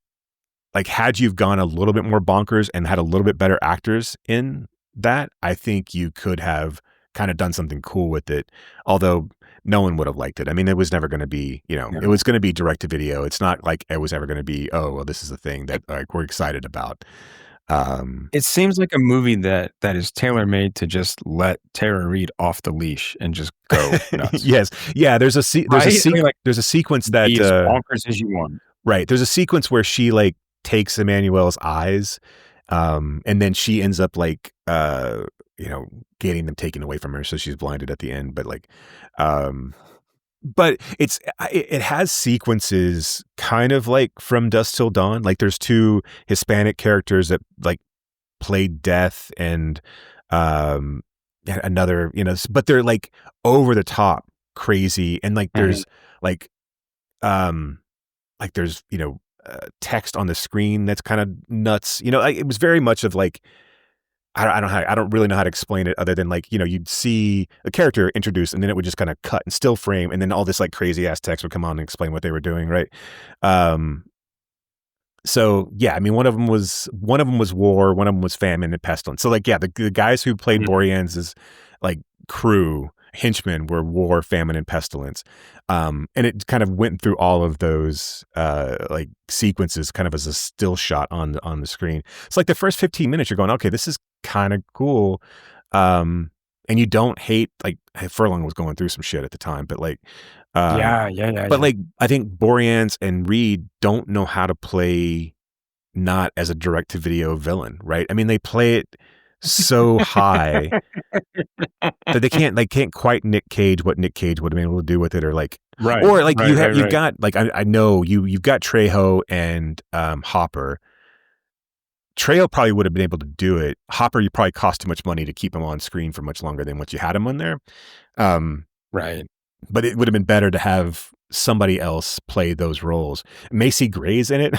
like, had you gone a little bit more bonkers and had a little bit better actors in that, I think you could have kind of done something cool with it, although no one would have liked it. I mean, it was never going to be, it was going to be direct to video. It's not like it was ever going to be, oh, well, this is the thing that like we're excited about. It seems like a movie that is tailor-made to just let Tara Reid off the leash and just go nuts. Yes. Yeah, there's a sequence that be as bonkers as you want. Right. There's a sequence where she like takes Emmanuel's eyes, and then she ends up like getting them taken away from her, so she's blinded at the end. But like, but it has sequences kind of like From Dusk Till Dawn. Like there's two Hispanic characters that like played death and another, but they're like over the top crazy, and like there's there's text on the screen that's kind of nuts. It was very much of like, I don't really know how to explain it other than like, you'd see a character introduced and then it would just kind of cut and still frame, and then all this like crazy ass text would come on and explain what they were doing, right? So yeah, I mean, one of them was war, one of them was famine and pestilence. So like, yeah, the guys who played Boreanaz's like crew, henchmen, were war, famine, and pestilence. And it kind of went through all of those like sequences kind of as a still shot on the screen. It's like the first 15 minutes you're going, okay, this is kind of cool. And you don't hate, like, Furlong was going through some shit at the time, but like but like, I think Boreanaz and Reid don't know how to play not as a direct to video villain, right? I mean, they play it so high that they can't quite Nick Cage what Nick Cage would have been able to do with it, or like, right, or like right, you've got like, I know you've got Trejo and Hopper. Trejo probably would have been able to do it. Hopper, you probably cost too much money to keep him on screen for much longer than what you had him on there. Right. But it would have been better to have somebody else play those roles. Macy Gray's in it.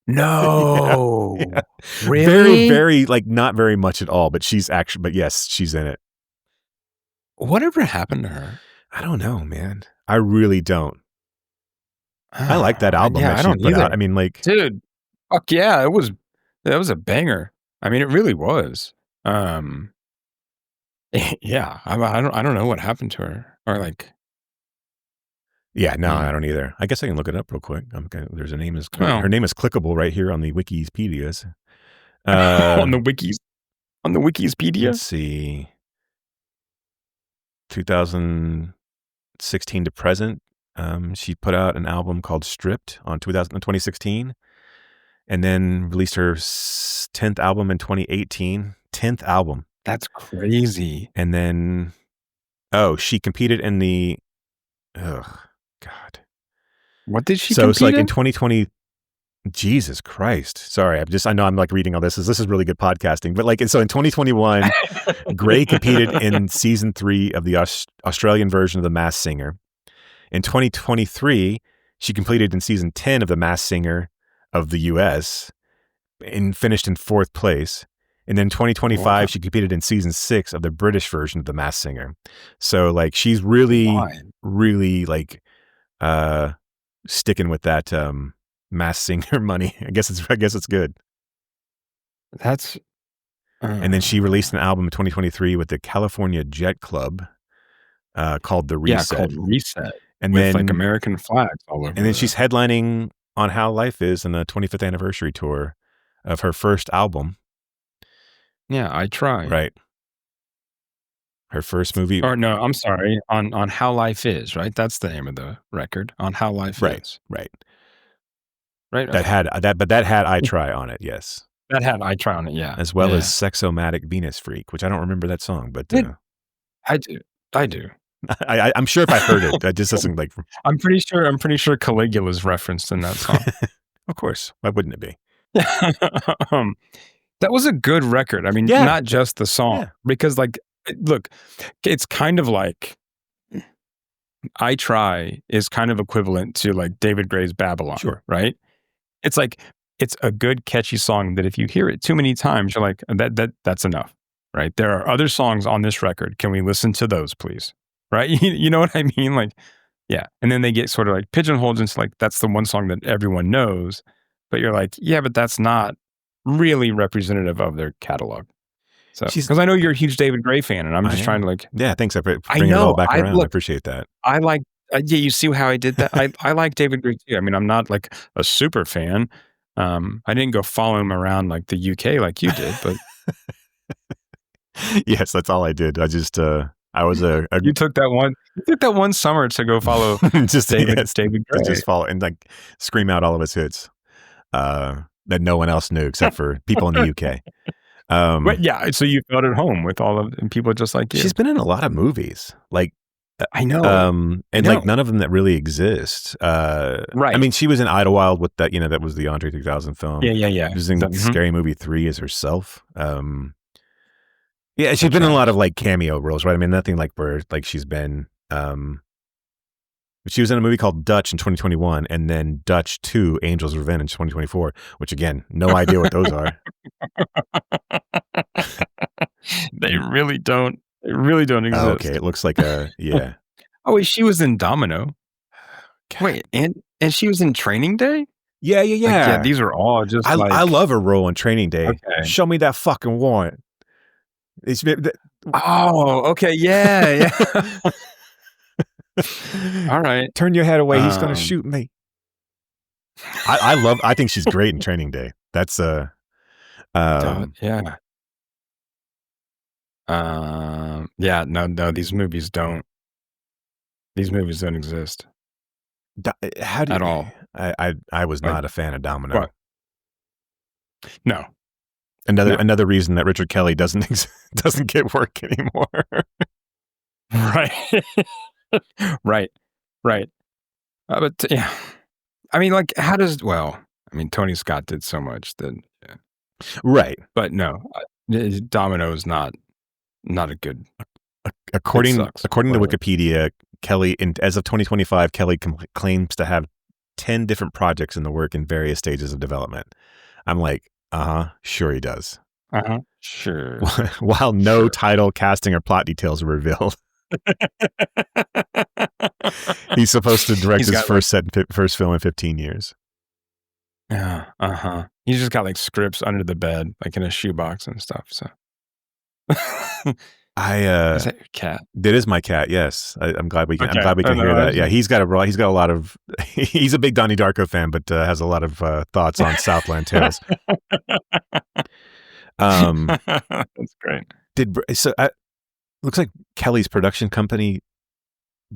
No. Yeah. Really? Very, very, like, not very much at all, but yes, she's in it. Whatever happened to her? I don't know, man. I really don't. I like that album that I she don't put either. out. I mean, like, dude, fuck yeah, that was a banger. I mean, it really was. Yeah, I don't know what happened to her, or like. Yeah, no, I don't either. I guess I can look it up real quick. There's her name is clickable right here on the Wikipedias. On the Wikipedia. Let's see. 2016 to present. She put out an album called Stripped in 2016, and then released her 10th album in 2018. 10th album. That's crazy. And then, she competed in the, God. What did she So it's compete like in in? 2020. Jesus Christ. Sorry. I know I'm like reading all this. This is really good podcasting. But like, and so in 2021, Gray competed in season 3 of the Australian version of The Masked Singer. In 2023, she completed in season 10 of The Masked Singer of the US and finished in 4th place. And then 2025, Wow. she competed in season 6 of the British version of The Masked Singer. So like, she's really, really like, sticking with that, Masked Singer money. I guess it's good. That's And then she released an album in 2023 with the California Jet Club, called The yeah, Reset. called Reset, And with then like American flags all over. and then she's headlining on How Life Is in the 25th anniversary tour of her first album. Yeah, I Try. Right. Her first movie. Or no, I'm sorry. On How Life Is, right? That's the name of the record. On How Life Is. Right. Right. That had I Try on it. Yes. That had I Try on it. Yeah. As well Yeah. as Sexomatic Venus Freak, which I don't remember that song, but I do. I'm sure if I heard it, that just doesn't like. I'm pretty sure Caligula's referenced in that song. Of course. Why wouldn't it be? That was a good record. I mean, Yeah. not just the song, Yeah. because like, look, it's kind of like I Try is kind of equivalent to like David Gray's Babylon, Sure. right? It's like, it's a good catchy song that if you hear it too many times, you're like, that's enough, right? There are other songs on this record. Can we listen to those, please? Right? You know what I mean? Like, yeah. And then they get sort of like pigeonholed into like, that's the one song that everyone knows. But you're like, yeah, but that's not really representative of their catalog. So, because I know you're a huge David Gray fan, and I'm just trying to like, yeah, thanks for bringing I it know, all back I around. look- I appreciate that. I like, yeah, you see how I did that? I like David Gray too. I mean, I'm not like a super fan. I didn't go follow him around like the UK like you did, but Yes, that's all I did. I just I was you took that one summer to go follow just David to Gray. just follow and like scream out all of his hits that no one else knew except for people in the UK. But yeah, so you felt at home with all of and people just like you. She's been in a lot of movies, like I know, and like none of them that really exist. right? I mean, she was in Idlewild with that. That was the Andre 3000 film. Yeah. She was in Mhm. Scary Movie 3 as herself. Yeah, she's been in a lot of like cameo roles, right? I mean, nothing like where like she's been. She was in a movie called Dutch in 2021, and then Dutch 2: Angel's Revenge in 2024. Which again, no idea what those are. They really don't. They really don't exist. Oh, okay, it looks like yeah. Oh wait, she was in Domino. Wait, and she was in Training Day. Yeah. Like, yeah, these are all just. I love her role in Training Day. Okay. Show me that fucking warrant. Oh, okay, yeah. All right, Turn your head away. He's gonna shoot me. I think she's great in Training Day. That's yeah. Yeah, no, these movies don't exist how do at you, all. I was not a fan of Domino. What? No. Another reason that Richard Kelly doesn't get work anymore. Right. Right. But yeah, I mean, like, Tony Scott did so much that, yeah. Right. But no, Domino is not a good. According to Whatever. Wikipedia, Kelly, as of 2025, Kelly claims to have 10 different projects in the work in various stages of development. I'm like, sure he does. Sure. While no title, casting, or plot details are revealed. He's supposed to direct his first film in 15 years. Yeah. He's just got like scripts under the bed, like in a shoebox and stuff. So. Is that your cat? That is my cat. Yes, I'm glad we can. Okay. I'm glad we can hear that. Yeah, he's got a lot of. He's a big Donnie Darko fan, but has a lot of thoughts on Southland Tales. That's great. Looks like Kelly's production company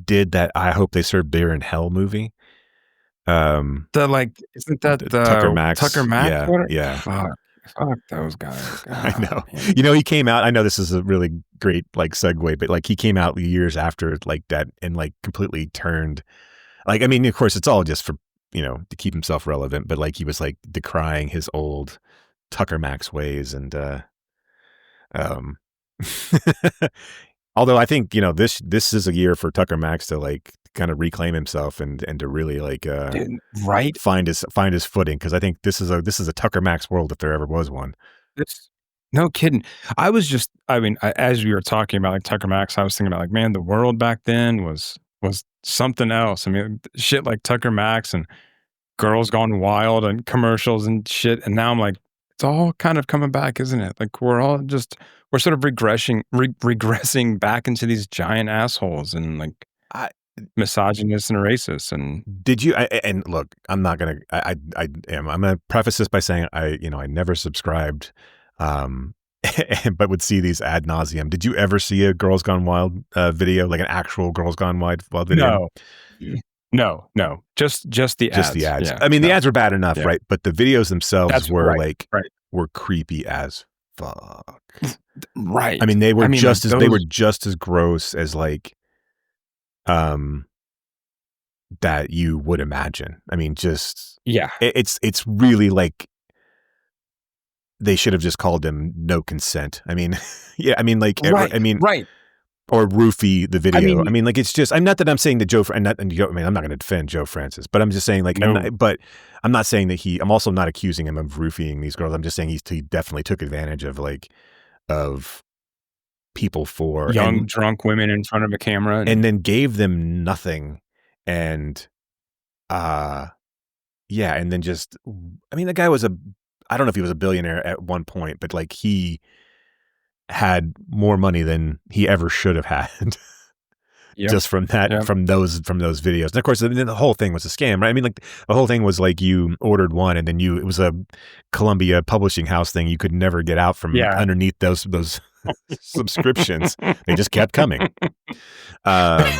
did that I Hope They Serve Beer in Hell movie. Isn't that the Tucker Max? Yeah. Yeah. Fuck those guys. I know. He came out. I know this is a really great like segue, but like he came out years after like that and like completely turned. Like, I mean, of course, it's all just for to keep himself relevant, but like he was like decrying his old Tucker Max ways. And um although I think this is a year for Tucker Max to like kind of reclaim himself and to really like Dude, right? find his footing, because I think this is a Tucker Max world if there ever was one. No kidding. As we were talking about like Tucker Max, I was thinking about like, man, the world back then was something else. I mean, shit like Tucker Max and Girls Gone Wild and commercials and shit. And now I'm like, it's all kind of coming back, isn't it? Like we're sort of regressing back into these giant assholes and like misogynists and racists. And did you? And look, I'm not gonna. I'm gonna preface this by saying I never subscribed, but would see these ad nauseum. Did you ever see a Girls Gone Wild video, like an actual Girls Gone Wild video? No. Just the ads. Just the ads. Yeah, I mean, the ads were bad enough, right? But the videos themselves were were creepy as fuck. Right. I mean, they were just as gross as like that you would imagine. I mean, just it's really like they should have just called him No Consent. I mean, right. Or roofie the video. I mean, like it's just. I'm not that I'm saying that I'm not going to defend Joe Francis, but I'm just saying like. No. I'm not saying that I'm also not accusing him of roofieing these girls. I'm just saying he definitely took advantage of people for young drunk women in front of a camera, and then gave them nothing, and and then just. I mean, the guy was I don't know if he was a billionaire at one point, but like he had more money than he ever should have had just from that, from those videos. And of course, the whole thing was a scam, right? I mean, like the whole thing was like you ordered one and then it was a Columbia Publishing House thing. You could never get out from underneath those subscriptions. They just kept coming. They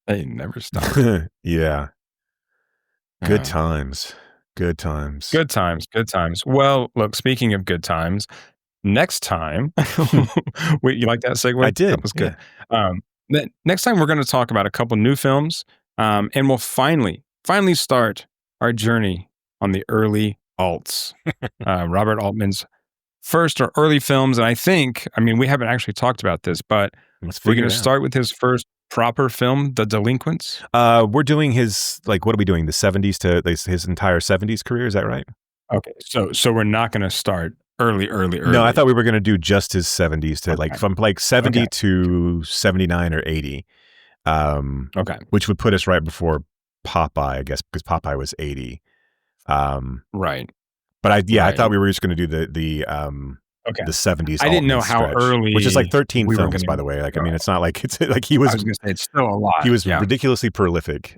never stopped. Yeah. Good times. Well, look, speaking of good times, next time, wait, you like that segue? I did. That was good. Next time, we're going to talk about a couple new films, and we'll finally start our journey on the early alts. Robert Altman's first or early films, and I mean, we haven't actually talked about this, but we're going to start with his first proper film, The Delinquents. We're doing his, like, what are we doing? The 70s to his entire 70s career, is that right? Okay, so we're not going to start early. No, I thought we were going to do just his 70s to like from like 70 to 79 or 80. Which would put us right before Popeye, I guess, because Popeye was 80. Right. But I thought we were just going to do the 70s. I didn't know how early, which is like 13 films, by the way. Like, I mean, it's not like it's like he was. I was going to say it's still a lot. He was ridiculously prolific.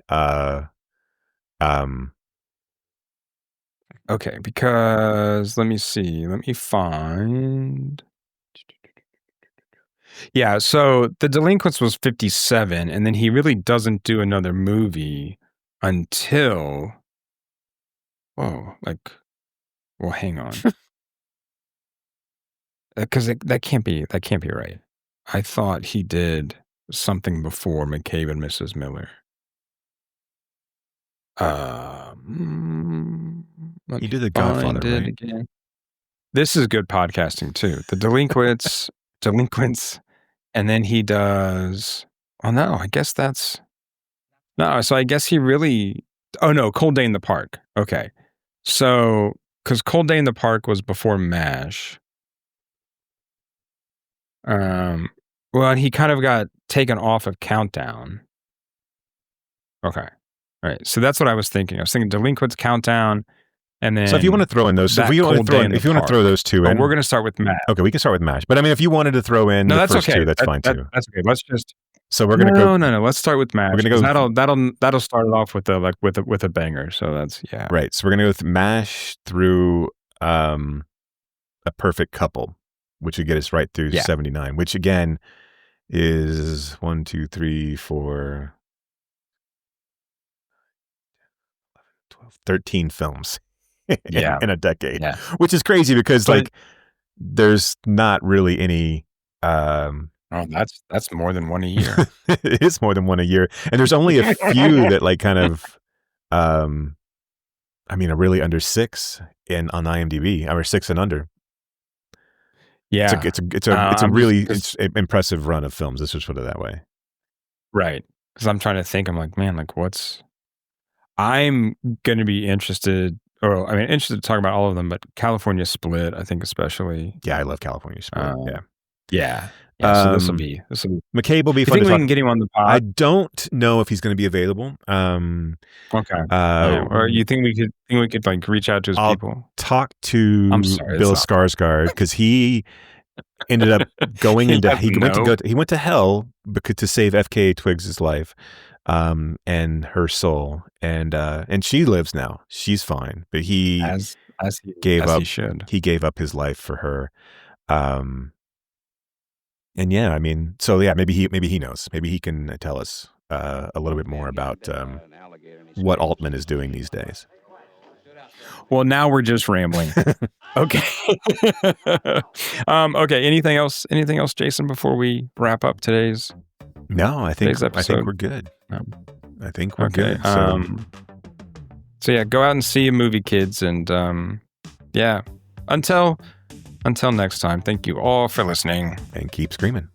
Okay, because let me find. Yeah, so The Delinquents was 57, and then he really doesn't do another movie until. Hang on. Because that can't be right. I thought he did something before McCabe and Mrs. Miller. He did The Godfather, right? Again. This is good podcasting too. The Delinquents, and then he does. Oh no, I guess that's no. So I guess he really. Oh no, Cold Day in the Park. Okay, so because Cold Day in the Park was before MASH. Well, and he kind of got taken off of Countdown. Okay. All right. So that's what I was thinking. I was thinking Delinquents, Countdown, and then. So if you want to throw in those, if you want to throw those two in, we're going to start with MASH. Okay, we can start with MASH. But I mean, if you wanted to throw in the first two, that's fine too. That's okay. Let's just. So we're going to go. No. Let's start with MASH. We're going to go. That'll start it off with a banger. So that's right. So we're going to go with MASH through A Perfect Couple, which would get us right through 79. Which again is 1, 2, 3, 4. 13 films in a decade, which is crazy because there's not really any that's more than one a year. It is more than one a year, and there's only a few that like kind of I mean, a really under 6 on IMDb, or 6 and under. Yeah. It's a really impressive run of films. Let's just put it that way. Right. Because I'm trying to think. I'm like, man, like I'm going to be interested to talk about all of them, but California Split, I think especially. Yeah, I love California Split. Yeah. So this will be McCabe will be fun to to talk. talk. We can get him on the pod? I don't know if he's going to be available. Okay. Or you think we could like reach out to his people? Talk to Bill Skarsgård, because he ended up going into he went to hell to save FKA Twigs' life, and her soul, and she lives now. She's fine, but he gave up his life for her. And yeah, I mean, so yeah, maybe he knows. Maybe he can tell us a little bit more about what Altman is doing these days. Well, now we're just rambling. Okay. Okay. Anything else, Jason, before we wrap up today's? No, I think we're good. I think we're good. So yeah, go out and see a movie, kids, and yeah. Until next time, thank you all for listening. And keep screaming.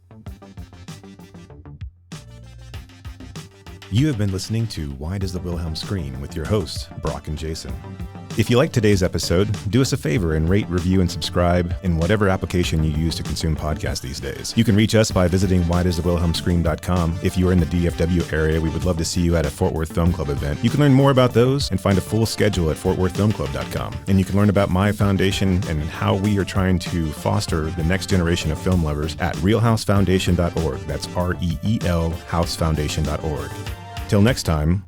You have been listening to Why Does the Wilhelm Scream with your hosts, Brock and Jason. If you liked today's episode, do us a favor and rate, review, and subscribe in whatever application you use to consume podcasts these days. You can reach us by visiting whydoesthewilhelmscream.com. If you are in the DFW area, we would love to see you at a Fort Worth Film Club event. You can learn more about those and find a full schedule at fortworthfilmclub.com. And you can learn about my foundation and how we are trying to foster the next generation of film lovers at realhousefoundation.org. That's REEL housefoundation.org. Till next time,